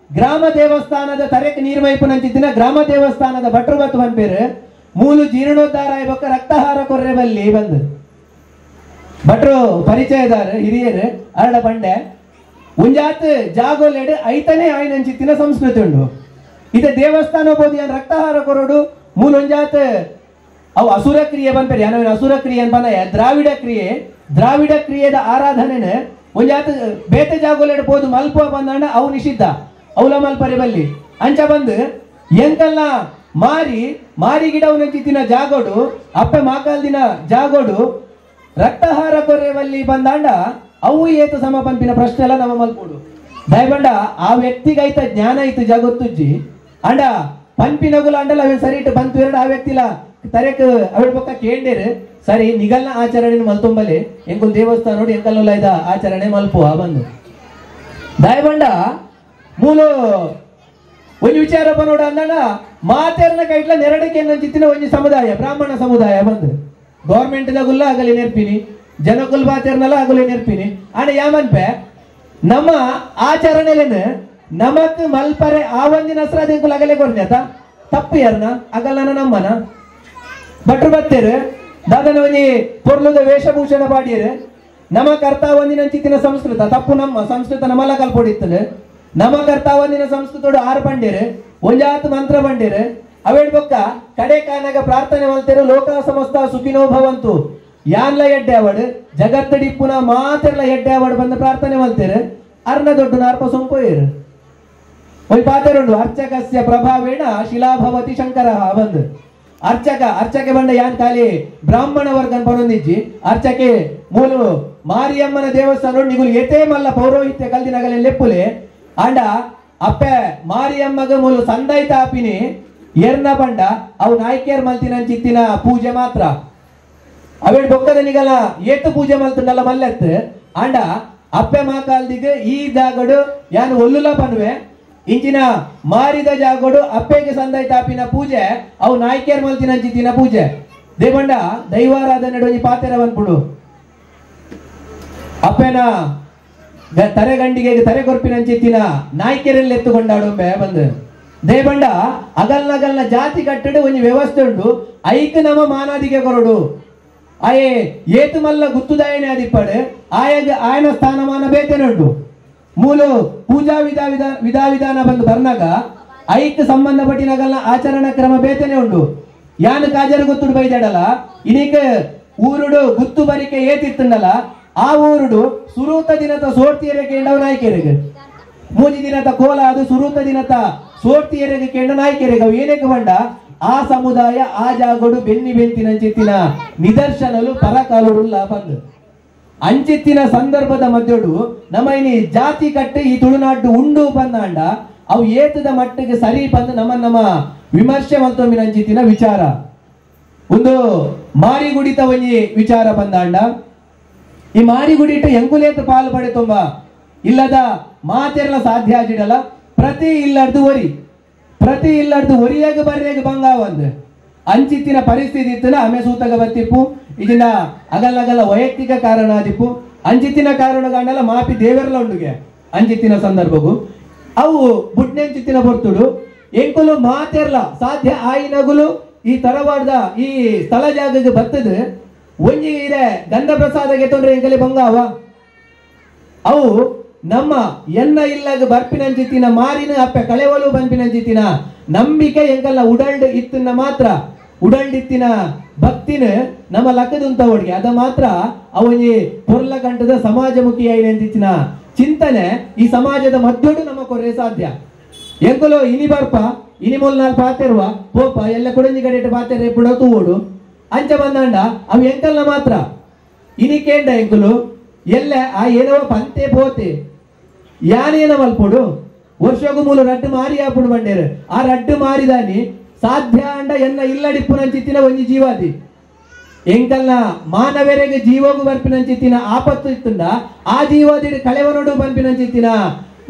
ಗ್ರಾಮ ದೇವಸ್ಥಾನದ ತರೆಕ್ ನೀರ್ಮೈಪುನಂಚಿತ್ತಿನ ಗ್ರಾಮ ದೇವಸ್ಥಾನದ ಭಟ್ರು ಬತ್ತು ಬಂಪೇರು ಮೂಲು ಜೀರ್ಣೋದ್ಧಾರ ಇವಾಗ ರಕ್ತಹಾರ ಕೊರ್ರೆ ಬಲ್ಲಿ ಬಂದು ಭಟ್ರು ಪರಿಚಯದಾರ ಹಿರಿಯರು ಅರಡ ಬಂಡೆ ಉಂಜಾತ್ ಜಾಗೋಲೆಡ್ ಐತನೇ ಆಯ್ನಂಚಿತ್ತಿನ ಸಂಸ್ಕೃತಿ ಉಂಡು ಇದ ದೇವಸ್ಥಾನ ಬೋದು ಏನ್ ರಕ್ತಹಾರ ಕೊರೋಡು ಮೂಲ ಒಂಜಾತ್ ಅವು ಅಸುರ ಕ್ರಿಯೆ ಬಂದ್ಪೇರಿ ಯಾನವೇನು ಅಸುರ ಕ್ರಿಯೆ ಅನ್ಪನ ದ್ರಾವಿಡ ಕ್ರಿಯೆದ ಆರಾಧನೆನ ಒಂಜಾತ್ ಬೇತೆ ಜಾಗೋಲೆಡ್ ಬೋದು ಮಲ್ಪುವ ಬಂದಣ್ಣ ಅವು ನಿಷಿದ್ಧ ಅವಲ ಮಲ್ಪರೆ ಬಲ್ಲಿ ಅಂಚ ಬಂದು ಎಂಕಲ್ಲ ಮಾರಿ ಗಿಡವನಂಚಿತ್ತಿನ ಜಾಗೋಡು ಅಪ್ಪೆ ಮಾಕಾಲ್ ದಿನ ಜಾಗೋಡು ರಕ್ತಹಾರ ಕೊರೆ ಬಲ್ಲಿ ಬಂದಾಂಡ ಅವು ಏತು ಸಮ ಪಂಪಿನ ಪ್ರಶ್ನೆ ಎಲ್ಲ ನಮ್ಮ ಮಲ್ಪುಡು ದಯಬಂಡ ಆ ವ್ಯಕ್ತಿಗೈತ ಜ್ಞಾನ ಐತು ಜಗತ್ತುಜ್ಜಿ ಅಂಡ ಪಂಪಿನಗುಲ ಅಂಡಲ ಅವೆ ಸರಿ ಇಟ್ಟು ಬಂತು ಎರಡು ಆ ವ್ಯಕ್ತಿಲ ತರೆಕ್ ಅವಳ ಪಕ್ಕ ಕೇಂಡೇರು ಸರಿ ನಿಗಲ್ನ ಆಚರಣೆ ಮಲ್ತೊಂಬಲೆ ಎಂಕುಲ್ ದೇವಸ್ಥಾನ ನೋಡಿ ಎಂಕಲ್ಲ ಇದ ಆಚರಣೆ ಮಲ್ಪುವ ಬಂದು ದಯಬಂಡ ಮೂಲು ಒಂದು ವಿಚಾರ ನೋಡ ಅಂದಣ ಮಾತೇರ್ನ ಕೈಟ್ಲ ನೆರಡಕ್ಕೆ ಏನಂಚಿತ್ತಿನ ಒಂದು ಸಮುದಾಯ ಬ್ರಾಹ್ಮಣ ಸಮುದಾಯ ಬಂದು ಗೌರ್ಮೆಂಟ್ ದಾಗುಲ್ಲ ಆಗಲಿ ನೆರ್ಪಿನಿ ಜನಕುಲ್ ಬಾತೇರ್ನಲ್ಲ ಆಗಲಿ ನೆರ್ಪಿನಿ ಆಣ ಯಾಮನ್ಪೆ ನಮ್ಮ ಆಚರಣೆಲೇನ ನಮಕ್ ಮಲ್ಪರೆ ಆ ಒಂದಿನ ಹಸ್ರಾದಿಂಕುಲ್ ಅಗಲೆ ಕೊರ್ನ್ಯಾತ ತಪ್ಪು ಯಾರನ ಅಗಲ್ಲನ ನಮ್ಮನ ಭಟ್ರು ಬತ್ತೇರು ದಾದನ ಒಂಜಿ ಪೊರ್ಲುದ ವೇಷಭೂಷಣ ಪಾಡಿಯರು ನಮ್ಮ ಕರ್ತ ಒಂದಿನ ಚಿತ್ತಿನ ಸಂಸ್ಕೃತ ತಪ್ಪು ನಮ್ಮ ಸಂಸ್ಕೃತ ನಮ್ಮಲ್ಲ ಕಲ್ಪೊಡಿತ್ತಲು ನಮ್ಮ ಕರ್ತ ಒಂದಿನ ಸಂಸ್ಕೃತೋಡು ಆರು ಬಂಡೇರು ಒಂಜಾತ್ ಮಂತ್ರ ಬಂಡೇರು ಅವೇಡ್ ಬೊಕ್ಕ ಕಡೆ ಕಾನಾಗ ಪ್ರಾರ್ಥನೆ ಮಲ್ತೇರು ಲೋಕ ಸಮಸ್ತ ಸುಖಿನೋ ಭವಂತು ಯಾನ್ಲ ಎಡ್ಡೆ ಅವಡು ಜಗತ್ತಡಿಪ್ಪುನ ಮಾತೆರ್ಲ ಎಡ್ಡೆ ಅವಡು ಬಂದು ಪ್ರಾರ್ಥನೆ ಮಲ್ತೇರು ಅರ್ನ ದೊಡ್ಡ ನಾರ್ಪ ಸೊಂಪೋಯರು ಒಯ್ ಪಾತೆರುಂಡು ಅರ್ಚಕಸ್ಯ ಪ್ರಭಾವೇಣ ಶಿಲಾಭವತಿ ಶಂಕರ ಬಂದು ಅರ್ಚಕೆ ಬಂಡ ಯಾನ್ ಖಾಲಿ ಬ್ರಾಹ್ಮಣ ವರ್ಗನ್ ಪರೊಂದಿಜ್ಜಿ ಅರ್ಚಕೆ ಮೂಲು ಮಾರಿಯಮ್ಮನ ದೇವಸ್ಥಾನ ನಿಗುಲು ಎತೇ ಮಲ್ಲ ಪೌರೋಹಿತ್ಯ ಕಲ್ದಿನಗಲೆ ಲೆಪ್ಪುಲೆ ಅಂಡ ಅಪ್ಪೆ ಮಾರಿಯಮ್ಮಗ ಮೂಲು ಸಂದೈತ ಆಪಿನಿ ಎರ್ನ ಬಂಡ ಅವು ನಾಯ್ಕೇರ್ ಮಲ್ತಿನಂಚಿತ್ತಿನ ಪೂಜೆ ಮಾತ್ರ ಅವೇಡ್ ಬೊಕ್ಕದ ನಿಗಲ ಏತು ಪೂಜೆ ಮಲ್ತಂಡಲ್ಲ ಮಲ್ಲೆತ್ ಅಂಡ ಅಪ್ಪೆ ಮಾಕಾಲ್ದಿಗೆ ಈ ಜಾಗಡು ಯಾನು ಒಲ್ಲುಲ ಪನ್ವೆ ಇಂಚಿನ ಮಾರಿದ ಜಾಗೋಡು ಅಪ್ಪೆಗೆ ಸಂದೈ ತಾಪಿನ ಪೂಜೆ ಅವು ನಾಯ್ಕೇರ್ ಮಲ್ತಿನಂಚಿತ್ತಿನ ಪೂಜೆ ದೇವಂಡ ದೈವಾರಾಧನೆ ಒಂಜಿ ಪಾತೆರ ಬಂದ್ಬಿಡು ಅಪ್ಪೆನ ತರೆಗಂಡಿಗೆ ತರೆ ಕೊರ್ಪಿನಂಚಿತ್ತಿನ ನಾಯ್ಕೆರೆಲ್ಲ ಎತ್ತುಕೊಂಡಾಡೊಂಬೆ ಬಂದು ದೇವಂಡ ಅಗಲ್ನಗಲ್ನ ಜಾತಿ ಕಟ್ಟಡು ಒಂಜಿ ವ್ಯವಸ್ಥೆ ಉಂಡು ಐಕ್ ನಮ ಮಾನಾದಿಗೆ ಕೊರಡು ಆಯೆ ಏತು ಮಲ್ಲ ಗುತ್ತುದಾಯನೆ ಆದಿಪ್ಪಡು ಆಯನ ಸ್ಥಾನಮಾನ ಬೇತೇನೆ ಉಂಟು ಮೂಲು ಪೂಜಾ ವಿಧಾನ ಬಂದು ಬರ್ನಾಗ ಐಕ್ ಸಂಬಂಧಪಟ್ಟಿನಗಲ್ನ ಆಚರಣಾ ಕ್ರಮ ಬೇತೇನೆ ಉಂಡು ಯಾನು ಕಾಜರ ಗುತ್ತುಡು ಬೈದಾಡಲ್ಲ ಇನಿಕ ಊರುಡು ಗುತ್ತು ಬರಿಕೆ ಏತಿತ್ತಂಡಲ್ಲ ಆ ಊರುಡು ಸುರೂತ ದಿನದ ಸೋಡ್ತಿಯರೆ ಕೇಂಡವ ನಾಯ್ಕೆರೆಗೆ ಮೂಜಿ ದಿನದ ಕೋಲ ಅದು ಸುರೂತ ದಿನದ ಸೋಡ್ತಿಯರೆಗೆ ಕೇಂಡ ನಾಯ್ಕೆರೆಗೆ ಅವು ಏನಕ್ಕೆ ಬಂಡ ಆ ಸಮುದಾಯ ಆ ಜಾಗೋಡು ಬೆನ್ನಿ ಬೆಂತಿನಂಚಿತ್ತಿನ ನಿದರ್ಶನಲು ಪರಕಾಲುಡುಲ್ಲ ಬಂದು ಅಂಚಿತ್ತಿನ ಸಂದರ್ಭದ ಮಧ್ಯಡು ನಮ್ಮ ಇನಿ ಜಾತಿ ಕಟ್ಟು ಈ ತುಳುನಾಡು ಉಂಡು ಬಂದಾಂಡ ಅವು ಏತದ ಮಟ್ಟಿಗೆ ಸರಿ ಬಂದು ನಮ್ಮ ವಿಮರ್ಶೆ ಮಂತೊಮ್ಮಿನಂಚಿತ್ತಿನ ವಿಚಾರ ಒಂದು ಮಾರಿಗುಡಿತ ಒಂಜಿ ವಿಚಾರ ಬಂದಾಂಡ ಈ ಮಾರಿಗುಡಿಟ ಎಂಕುಲೇತ ಪಾಲು ಪಡೆ ತುಂಬ ಇಲ್ಲದ ಮಾತೆಲ್ಲ ಸಾಧ್ಯ ಆಗಿಡಲ್ಲ ಪ್ರತಿ ಇಲ್ಲರ್ದು ಒರಿಯಾಗ ಬರ್ಯಾಗ ಬಂಗಾವ ಅಂದ್ ಅಂಚಿತ್ತಿನ ಪರಿಸ್ಥಿತಿ ಇತ್ತನ ಆಮೆ ಸೂತಗ ಬತ್ತಿಪ್ಪು ಇದನ್ನ ಅಗಲ್ಲ ವೈಯಕ್ತಿಕ ಕಾರಣ ಆದಿಪ್ಪು ಅಂಚಿತ್ತಿನ ಕಾರಣಗಳನ್ನೆಲ್ಲ ಮಾಪಿ ದೇವರೆಲ್ಲ ಉಂಡುಗೆ ಅಂಚಿತ್ತಿನ ಸಂದರ್ಭಗೂ ಅವು ಬುಡ್ನೆಂಚಿತ್ತಿನ ಬರ್ತುಡು ಎಂಕುಲು ಮಾತೆರ್ಲ ಸಾಧ್ಯ ಆಯಿನಗುಲು ಈ ತರವಾಡ್ದ ಈ ಸ್ಥಳ ಜಾಗಕ್ಕೆ ಬತ್ತದ ಒಂಜಿ ಇದೆ ಗಂಧ ಪ್ರಸಾದಗೆ ತೊಂದ್ರೆ ಎಂಕಲಿ ಬಂಗಾವ ಅವು ನಮ್ಮ ಎನ್ನ ಇಲ್ಲಾಗ ಬರ್ಪಿನಂಚಿತ್ತಿನ ಮಾರಿನ ಅಪ್ಪೆ ಕಳೆವಲು ಬಂಪಿನಂಚಿತ್ತಿನ ನಂಬಿಕೆ ಎಂಕಲ್ಲ ಉಡಲ್ಡ್ ಇತ್ತನ್ನ ಮಾತ್ರ ಉಡಲ್ಡಿತ್ತಿನ ಭಕ್ತಿನ ನಮ್ಮ ಲಕ್ಕದುಂತ ಒಡ್ಗೆ ಅದ ಮಾತ್ರ ಅವನಿ ಪೊರ್ಲ ಕಂಠದ ಸಮಾಜಮುಖಿ ಐನಂಚಿತ್ತಿನ ಚಿಂತನೆ ಈ ಸಮಾಜದ ಮದ್ದೊಡು ನಮ್ಮ ಕೊರೆ ಸಾಧ್ಯ ಎಂಕುಲು ಇನಿ ಬರ್ಪ ಇನಿ ಮೂಲ್ನಾಲ್ ಪಾತೆರುವ ಪೋಪ ಎಲ್ಲ ಕುಡಂಜಿ ಕಡೆ ಪಾತೆರೆ ಪುಡ ತೂವೋಡು ಅಂಚ ಬಂದಾಂಡ ಅವು ಎಂಕಲ್ನ ಮಾತ್ರ ಇನಿ ಕೇಂಡ ಎಂಕುಲು ಎಲ್ಲ ಆ ಏನೋ ಪಂತೆ ಪೋತೆ ಯಾನೇನ ಮಲ್ಪುಡು ವರ್ಷಗೂ ಮೂಲ ರಡ್ಡು ಮಾರಿ ಆಪುಡು ಬಂಡೇರು ಆ ರಡ್ಡು ಮಾರಿದಾನಿ ಸಾಧ್ಯ ಅಂಡ ಎನ್ನ ಇಲ್ಲಡಿಪ್ಪುನಂಚಿತ್ತಿನ ಒಂಜಿ ಜೀವಾದಿ ಎಂಕಲ್ನ ಮಾನವರೆಗೆ ಜೀವಗೂ ಬರ್ಪಿನಂಚಿತ್ತಿನ ಆಪತ್ತು ಇತ್ತಂಡ ಆ ಜೀವಾದಿ ಕಳೆವನೋಡು ಬಂಪಿನಂಚಿತ್ತಿನ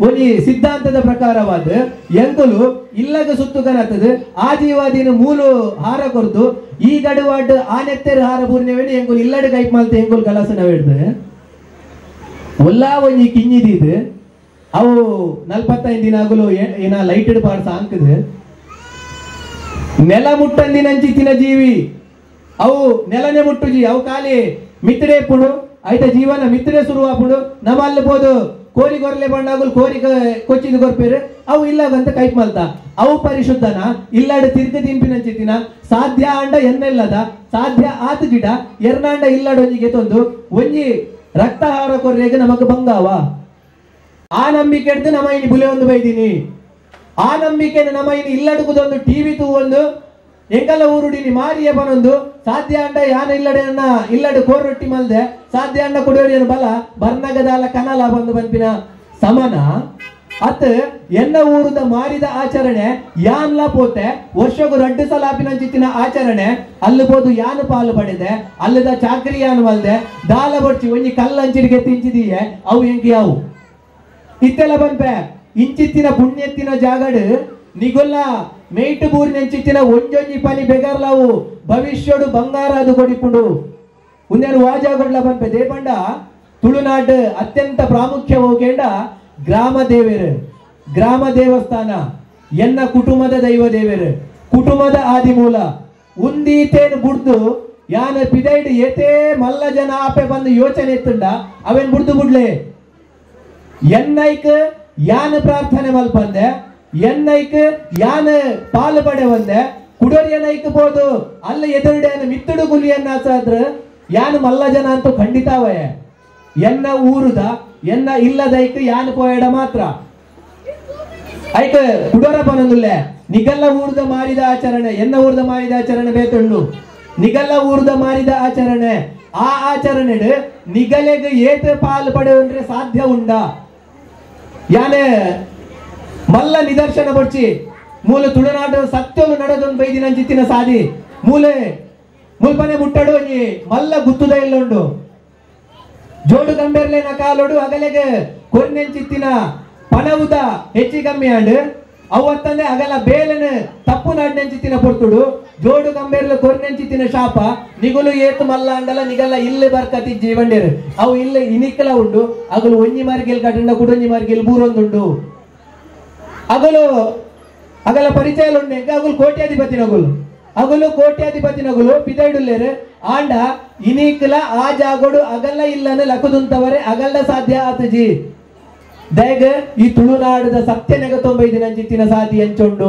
ಒಂಜಿ ಸಿದ್ಧಾಂತದ ಪ್ರಕಾರವಾದ ಎಂಕುಲು ಇಲ್ಲಗ ಸುತ್ತುಗನತ್ತದು ಆ ಜೀವಾದಿನ ಮೂಲು ಹಾರ ಕೊರ್ದು ಈ ಗಡುವಾಡ್ ಆ ನೆತ್ತೆರು ಹಾರ ಪೂರ್ಣವೇನು ಎಂಕುಲು ಇಲ್ಲಡ ಕೈಪ್ ಮಲ್ತೆ ಎಂಕುಲು ಕಲಸನವೇಡ್ದು ಒಲ್ಲಾ ಒಂಜಿ ಕಿಂಜಿದೀದು ಅವು 45 ದಿನ ಆಗಲು ಏನ ಲೈಟೆಡ್ ಪಾಡ್ಸ ಅಂಕದು ನೆಲ ಮುಟ್ಟಂದಿನಂಚಿತ್ತಿನ ಜೀವಿ ಅವು ನೆಲನೆ ಮುಟ್ಟುಜಿ ಅವು ಖಾಲಿ ಮಿತ್ರೆ ಪುಡು ಐತ ಜೀವನ ಮಿತ್ರೆ ಶುರುವಾಪುಡು ನಮ್ಮ ಅಲ್ಲಿ ಬೋದು ಕೋರಿ ಗೊರ್ಲೆ ಬಂಡಾಗುಲ್ ಕೋರಿ ಕೊಚ್ಚಿದ ಗೊರ್ಪೇರು ಅವು ಇಲ್ಲಾಗಂತ ಕೈಪ್ ಮಲ್ತ ಅವು ಪರಿಶುದ್ಧನ ಇಲ್ಲಾಡ ತಿರ್ಗ ದಿಂಪಿನಂಚಿತ್ತಿನ ಸಾಧ್ಯ ಅಂಡ ಎನ್ನೆಲ್ಲದ ಸಾಧ್ಯ ಆತ ಗಿಡ ಎರ್ನಾಂಡ ಇಲ್ಲಾಡ ಒಂಜಿಗೆ ತೊಂದು ಒಂಜಿ ರಕ್ತಹಾರ ಕೊರ್ರೆಗೆ ನಮಗ ಬಂಗಾವ ಆ ನಂಬಿಕೆ ಹಿಡ್ದು ನಮ್ಮ ಇನಿ ಬುಲೆ ಒಂದು ಬೈದೀನಿ ಆ ನಂಬಿಕೆ ನಮ್ಮ ಇನಿ ಇಲ್ಲಡುಗುದೊಂದು ಟಿವಿ ತೂ ಒಂದು ಎಂಕಲ್ಲ ಊರುಡಿನಿ ಮಾರಿಯ ಬನೊಂದು ಸಾಧ್ಯ ಅಂಡ ಯಾನ ಇಲ್ಲಡೆಯನ್ನ ಇಲ್ಲಡು ಕೋರೊಟ್ಟಿ ಮಲ್ದೆ ಸಾಧ್ಯ ಅಂಡ ಕುಡಿಯೋಡಿಯನ್ನ ಬಲ ಬರ್ನಗದಾಲ ಕನಲ ಬಂದು ಬಂಪಿನ ಸಮನ ಅತ್ ಎನ್ನ ಊರುದ ಮಾರಿದ ಆಚರಣೆ ಯಾನ್ಲ ಪೋತೆ ವರ್ಷಗೂ 2 ಸಲ ಆಪಿನಂಚಿತ್ತಿನ ಆಚರಣೆ ಅಲ್ಲಿ ಬೋದು ಯಾನು ಪಾಲು ಪಡೆದೆ ಅಲ್ಲದ ಚಾಕ್ರಿ ಯಾನು ಮಲ್ದೆ ದಾಲ ಬಡ್ಚಿ ಒಂಜಿ ಕಲ್ಲಂಚಿಡಿಗೆ ತಿಂಚಿದೀಯೆ ಅವು ಎಂಕಿ ಅವು ಇತ್ತೆಲ್ಲ ಬಂಪೆ ಇಂಚಿತ್ತಿನ ಪುಣ್ಯತ್ತಿನ ಜಾಗಡು ನಿಗೊಲ್ಲ ಮೇಯ್ಟು ಬೂರಿನೆಂಚಿತ್ತಿನ ಒಂಜೊಂಜಿ ಪಲಿ ಬೆಗರ್ಲಾವು ಭವಿಷ್ಯಡು ಬಂಗಾರ ಅದು ಕೊಡಿಪುಂಡು ಉನ್ನೇನು ವಾಜಾಗೊಡ್ಲ ಬಂಪೆ ದೇಪಂಡ ತುಳುನಾಡು ಅತ್ಯಂತ ಪ್ರಾಮುಖ್ಯ ಹೋಗೇಂಡ ಗ್ರಾಮ ದೇವೇರು ಗ್ರಾಮ ದೇವಸ್ಥಾನ ಎನ್ನ ಕುಟುಂಬದ ದೈವ ದೇವೇರು ಕುಟುಂಬದ ಆದಿಮೂಲ ಉಂದೀತೇನು ಬುಡ್ದು ಯಾನ ಪಿದೈಡ್ ಏತೇ ಮಲ್ಲ ಜನ ಆಪೆ ಬಂದು ಯೋಚನೆ ಎತ್ತುಂಡ ಅವೇನ್ ಬುಡ್ದು ಬುಡ್ಲೆ ಎನ್ನೈಕ್ ಯಾನ ಪ್ರಾರ್ಥನೆ ಮಲ್ಪಂದೆ ಎನ್ನೈಕ್ ಯಾನ ಪಾಲು ಪಡೆ ಒಂದೆ ಕುಡೋರಿಯನೈಕ್ ಬೋದು ಅಲ್ಲ ಎದುರುಡೆಯನ್ನು ಮಿತ್ತುಡು ಗುಲಿಯನ್ನ ಆಸಾದ್ರ ಯಾನು ಮಲ್ಲ ಜನ ಅಂತೂ ಖಂಡಿತಾವೇ ಎನ್ನ ಊರುದ ಎನ್ನ ಇಲ್ಲದೈಕ್ ಯಾನು ಪೋಯಡ ಮಾತ್ರ ಐಕ ಕುಡೋರ ಪನೊಂದುಲ್ಲೆ ನಿಗಲ್ಲ ಊರ್ದ ಮಾರಿದ ಆಚರಣೆ ಎನ್ನ ಊರ್ದ ಮಾರಿದ ಆಚರಣೆ ಬೇತುಂಡು ನಿಗಲ್ಲ ಊರ್ದ ಮಾರಿದ ಆಚರಣೆ ಆ ಆಚರಣೆ ನಿಗಲೆಗೆ ಏತ ಪಾಲು ಪಡೆಯುವಂದ್ರೆ ಸಾಧ್ಯ ಉಂಡ ಯಾನೆ ಮಲ್ಲ ನಿದರ್ಶನ ಬಡ್ಚಿ ಮೂಲ ತುಳುನಾಡು ಸತ್ಯವು ನಡೆದೊಂದು ಬೈದಿನಂಚಿತ್ತಿನ ಸಾದಿ ಮೂಲೆ ಮುಲ್ಪನೆ ಮುಟ್ಟಡು ಮಲ್ಲ ಗುತ್ತುದ ಇಲ್ಲುಂಡು ಜೋಡು ಗಂಬೇರ್ಲೆನ ಕಾಲೋಡು ಅಗಲೆಗೆ ಕೊರ್ನೆಂಚಿತ್ತಿನ ಪಣವುದ ಹೆಚ್ಚಿ ಕಮ್ಮಿ ಆಂಡ್ ಅವತ್ತಂದೆ ಅಗಲ ಬೇಲೆನ ತಪ್ಪು ನಾಡ್ನೆಂಚಿತ್ತಿನ ಪೊರ್ತುಡು ಜೋಡು ಗಂಬೇರ್ಲೆ ಕೊರ್ನೆಂಚಿತ್ತಿನ ಶಾಪ ನಿಗುಲು ಏತು ಮಲ್ಲ ಅಂಡಲ ನಿಗಲ್ಲ ಇಲ್ಲಿ ಬರ್ಕತಿ ಜೀವಂಡೇರು ಅವು ಇಲ್ಲಿ ಇನಿಕ್ಕಲ ಉಂಡು ಅಗಲು ಒಂಜಿ ಮಾರ್ಗೆಲ್ ಕಟ್ಟಂಡ ಕುಡೊಂಜಿ ಮಾರ್ಗೆಲ್ ಬೂರೊಂದುಂಡು ಅಗಲು ಅಗಲ ಪರಿಚಯ ಉಂಡೆ ಅಗಲು ಕೋಟ್ಯಾಧಿಪತಿ ನಗುಲು ಅಗಲು ಕೋಟ್ಯಾಧಿಪತಿ ನಗುಲು ಪಿದೈಡುಲ್ಲೇರು ಆಂಡ ಇನಿಕ್ಲ ಆ ಜಾಗೋಡು ಅಗಲ್ಲ ಇಲ್ಲನ ಲಕುದುಂತವರೆ ಅಗಲ್ಲ ಸಾಧ್ಯ ಆತಜಿ ದಯಗ ಈ ತುಳುನಾಡದ ಸತ್ಯ ನೆಗ 95 ದಿನಂಚಿತ್ತಿನ ಸಾಧಿ ಹಂಚೊಂಡು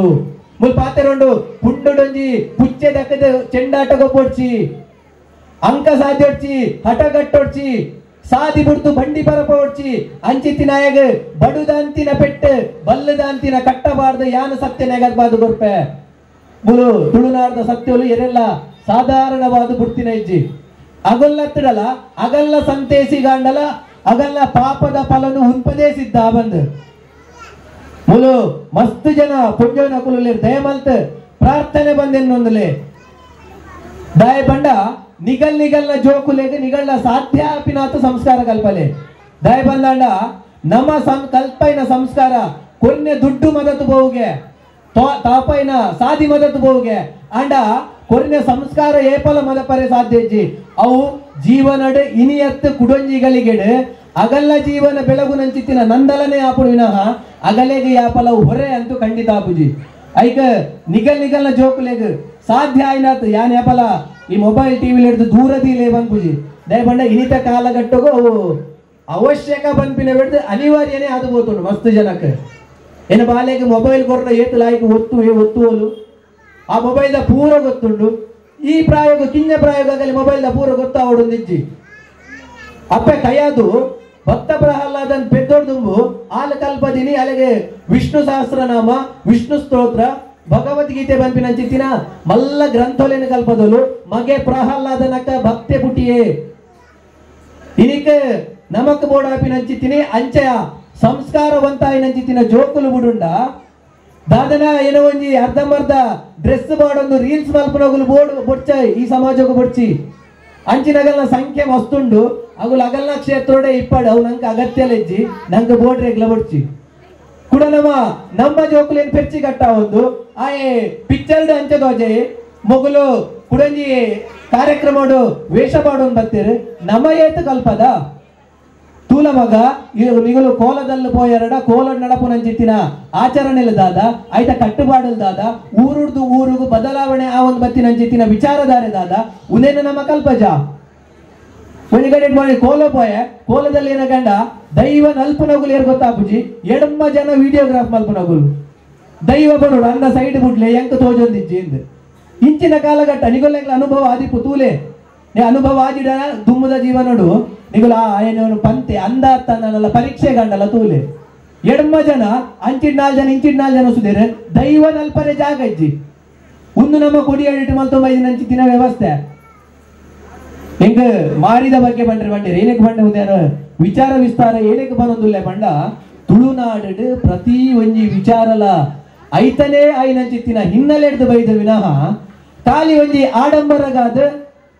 ಮುಲ್ ಪಾತೆರೊಂಡು ಪುಂಡುಡೊಂಜಿ ಪುಚ್ಚೆ ದಕ್ಕದ ಚೆಂಡಾಟಗೊ ಪೊಡ್ಚಿ ಅಂಕ ಸಾಧ್ಯೋಡ್ಚಿ ಹಠಗಟ್ಟೊಡ್ಚಿ ಸಾದಿ ಬಿಡ್ತು ಬಂಡಿ ಪರಪ ಹೊಡ್ಚಿ ಅಂಚಿತ್ತಿನಾಯಗ ಬಡುದಂತಿನ ಪೆಟ್ಟು ಬಲ್ಲದಂತಿನ ಕಟ್ಟಬಾರ್ದು ಯಾನು ಸತ್ಯ ನೆಗರ್ಬಾರ್ದು ಗೊರ್ಪೆ ಮುಲು ತುಳುನಾಡದ ಸತ್ಯಲು ಎರೆಲ್ಲ ಸಾಧಾರಣವಾದ ಬುಡ್ತಿನ ಇಜ್ಜಿ ಅಗಲ್ಲತ್ತಿಡಲ ಅಗಲ್ಲ ಸಂತೇಸಿಗಾಂಡಲ ಅಗಲ್ಲ ಪಾಪದ ಫಲನು ಹುಂಪದೇಸಿದ್ದ ಬಂದು ಮುಲು ಮಸ್ತ್ ಜನ ಪುಣ್ಯನ ಕುಲು ದಯಮಲ್ತ ಪ್ರಾರ್ಥನೆ ಬಂದೆನ್ನೊಂದಲೆ ದಾಯ ಬಂಡ ನಿಗಲ್ ನಿಗಲ್ನ ಜೋಕುಲೆಗೆ ನಿಗಳ್ನ ಸಾಧ್ಯ ಅಪಿನಾಥ ಸಂಸ್ಕಾರ ಕಲ್ಪಲೆ ದಾಯ ಬಂದಾಂಡ ನಮ್ಮ ಕಲ್ಪೈನ ಸಂಸ್ಕಾರ ಕೊನ್ನೆ ದುಡ್ಡು ಮದತು ಬೋಗೆ ತಾಪೈನ ಸಾದಿ ಮದತು ಬೋಗೆ ಅಂಡ ಕೊನ್ನೆ ಸಂಸ್ಕಾರ ಏಪಲ ಮದ ಪರೆ ಸಾಧ್ಯಜ್ಜಿ ಅವು ಜೀವನಡೆ ಇನಿಯತ್ತು ಕುಡೊಂಜಿಗಳಿಗೆಡೆ ಅಗಲ್ಲ ಜೀವನ ಬೆಳಗು ನಂಚಿತ್ತಿನ ನಂದಲನೆ ಆಪುಡು ವಿನಃ ಅಗಲೆಗೆ ಯಾಪಲ ಹೊರೆ ಅಂತೂ ಖಂಡಿತ ಆಪುಜಿ ಐಕ ನಿಗಲ್ ನಿಗಲ್ನ ಜೋಕುಲೆಗ್ ಸಾಧ್ಯ ಆಯ್ನಾತ್ ಯಾನ್ ಯಾಪಲ ಈ ಮೊಬೈಲ್ ಟಿವಿ ಹಿಡಿದು ದೂರದಿಲೇ ಬಂದ್ಪುಜಿ ದಯ ಬಂಡ ಇನಿತ ಕಾಲಘಟ್ಟಗೂ ಅವು ಅವಶ್ಯಕ ಬಂದ್ಪಿನ ಬಿಡ್ದು ಅನಿವಾರ್ಯನೇ ಅದು ಬೋತುಂಡು ಮಸ್ತ್ ಜನಕ್ಕೆ ಏನು ಬಾಲೆಗೆ ಮೊಬೈಲ್ ಕೊರ್ರ ಏತು ಲಾಯ್ಕ ಒತ್ತುವಲು ಆ ಮೊಬೈಲ್ದ ಪೂರ ಗೊತ್ತುಂಡು ಈ ಪ್ರಾಯೋಗ ಕಿಂಜ ಪ್ರಾಯೋಗದಲ್ಲಿ ಮೊಬೈಲ್ದ ಪೂರ ಗೊತ್ತಾವಡುಂದಿಜ್ಜಿ ಅಪ್ಪೆ ಕೈಯಾದು ಭಕ್ತ ಪ್ರಹ್ಲಾದನ್ ಪೆದ್ದೊಡ್ದುಂಬು ಆಲು ಕಲ್ಪದಿನಿ ಅಲ್ಲಿಗೆ ವಿಷ್ಣು ಸಹಸ್ರನಾಮ ವಿಷ್ಣು ಸ್ತೋತ್ರ ಭಗವದ್ಗೀತೆ ಬಂಪಿನಂಚಿತ್ತಿನ ಮಲ್ಲ ಗ್ರಂಥೋಲೆನ ಕಲ್ಪದಲು ಮಗೆ ಪ್ರಹ್ಲಾದನಕ ಭಕ್ತೆ ಪುಟಿಯೇ ಇನಿಕ ನಮಕ್ ಬೋಡಾಪಿನಂಚಿತ್ತಿನಿ ಅಂಚೆಯ ಸಂಸ್ಕಾರವಂತಾಯಿನಂಚಿತ್ತಿನ ಜೋಕುಲು ಬುಡುಂಡ ದಾದನ ಏನೋ ಒಂಜಿ ಅರ್ಧಂಬರ್ಧ ಡ್ರೆಸ್ ಬಾಡೊಂದು ರೀಲ್ಸ್ ಮಲ್ಪನೋಗುಲು ಬೊಡ್ಚ ಈ ಸಮಾಜಕ್ಕೂ ಬೊಡ್ಚಿ ಅಂಚಿನಗಲ್ನ ಸಂಖ್ಯೆ ಮಸ್ತುಂಡು ಅಗುಲು ಅಗಲ್ನ ಕ್ಷೇತ್ರೋಡೆ ಇಪ್ಪಡು ಅವು ನಂಗೆ ಅಗತ್ಯಲೆಜ್ಜಿ ನಂಗೆ ಬೋರ್ಡ್ ರೆಗ್ಲ ಬೊಡ್ಚಿ ಕೂಡ ನಮ್ಮ ಜೋಕುಲೇನ್ ಪೆರ್ಚಿ ಕಟ್ಟ ಒಂದು ಆಯೆ ಪಿಕ್ಚರ್ಡ್ ಅಂಚದೋಜೆ ಮೊಗಲು ಕುಡಂಜಿ ಕಾರ್ಯಕ್ರಮ ವೇಷ ಪಾಡೋನ್ ಬರ್ತೀರಿ ನಮ್ಮ ಏತು ಕಲ್ಪದ ತೂಲ ಮಗ ನಿಗಲು ಕೋಲದಲ್ಲಿ ಪೋಯರಡ ಕೋಲ ನಡಪುನಂಚಿತ್ತಿನ ಆಚರಣೆಲ್ ದಾದ ಆಯ್ತ ಕಟ್ಟುಪಾಡಲ್ ದಾದ ಊರುಡ್ದು ಊರಿಗೂ ಬದಲಾವಣೆ ಆ ಒಂದು ಬತ್ತಿನಂಚಿತ್ತಿನ ವಿಚಾರಧಾರೆ ದಾದ ಉನೇನ ನಮ್ಮ ಕಲ್ಪಜ ಒಂದು ಕಡೆ ಮಾಡಿ ಕೋಲ ಪೋಯ ಕೋಲದಲ್ಲಿ ಏನ ಗಂಡ ದೈವ ನಲ್ಪನಗುಲು ಏರ್ ಗೊತ್ತಾಪುಜಿ ಎಡಮ್ಮ ಜನ ವಿಡಿಯೋಗ್ರಾಫ್ ಮಲ್ಪನಗುಲು ದೈವ ಬರೋಡು ಅಂದ ಸೈಡ್ ಬಿಡ್ಲೆ ಎಂಕ ತೋಜೊಂದಿಜ್ಜಿ ಎಂದು ಇಂಚಿನ ಕಾಲಘಟ್ಟ ನಿಗೊಲ್ಲ ಅನುಭವ ಆದಿಪ್ಪು ತೂಲೆ ಅನುಭವ ಆದಿಡ ದುಮ್ಮದ ಜೀವನಡು ನಿಗುಲ ಏನು ಪಂತೆ ಅಂದ ಅತ್ತಲ್ಲ ಪರೀಕ್ಷೆ ಗಂಡಲ್ಲ ತೂಲೆ ಎಡಮ್ಮ ಜನ ಅಂಚಿಡ್ 4 ಜನ ಇಂಚಿಡ್ 4 ಜನ ಸುದೇರೆ ದೈವ ನಲ್ಪರೆ ಜಾಗ ಇಜ್ಜಿ ಒಂದು ನಮ್ಮ ಕೊಡಿ ಎಡಿಟ್ ಮಲ್ತೊಂಬೈದು ನಂಚಿತ್ತಿನ ವ್ಯವಸ್ಥೆ ಹೆಂಗ ಮಾರಿದ ಬಗ್ಗೆ ಬಂಡ್ರೆ ಏನಕ್ಕೆ ಬಂಡ ಉದ್ಯಾನ ವಿಚಾರ ವಿಸ್ತಾರ ಏನಕ್ಕೆ ಬರೋದಿಲ್ಲ ಬಂಡ ತುಳುನಾಡು ಪ್ರತಿ ಒಂಜಿ ವಿಚಾರಲ ಐತನೇ ಆಯ್ನಂಚಿತ್ತಿನ ಹಿನ್ನೆಲೆ ಹಿಡಿದು ಬೈದ ವಿನಃ ಖಾಲಿ ಒಂಜಿ ಆಡಂಬರಗಾದ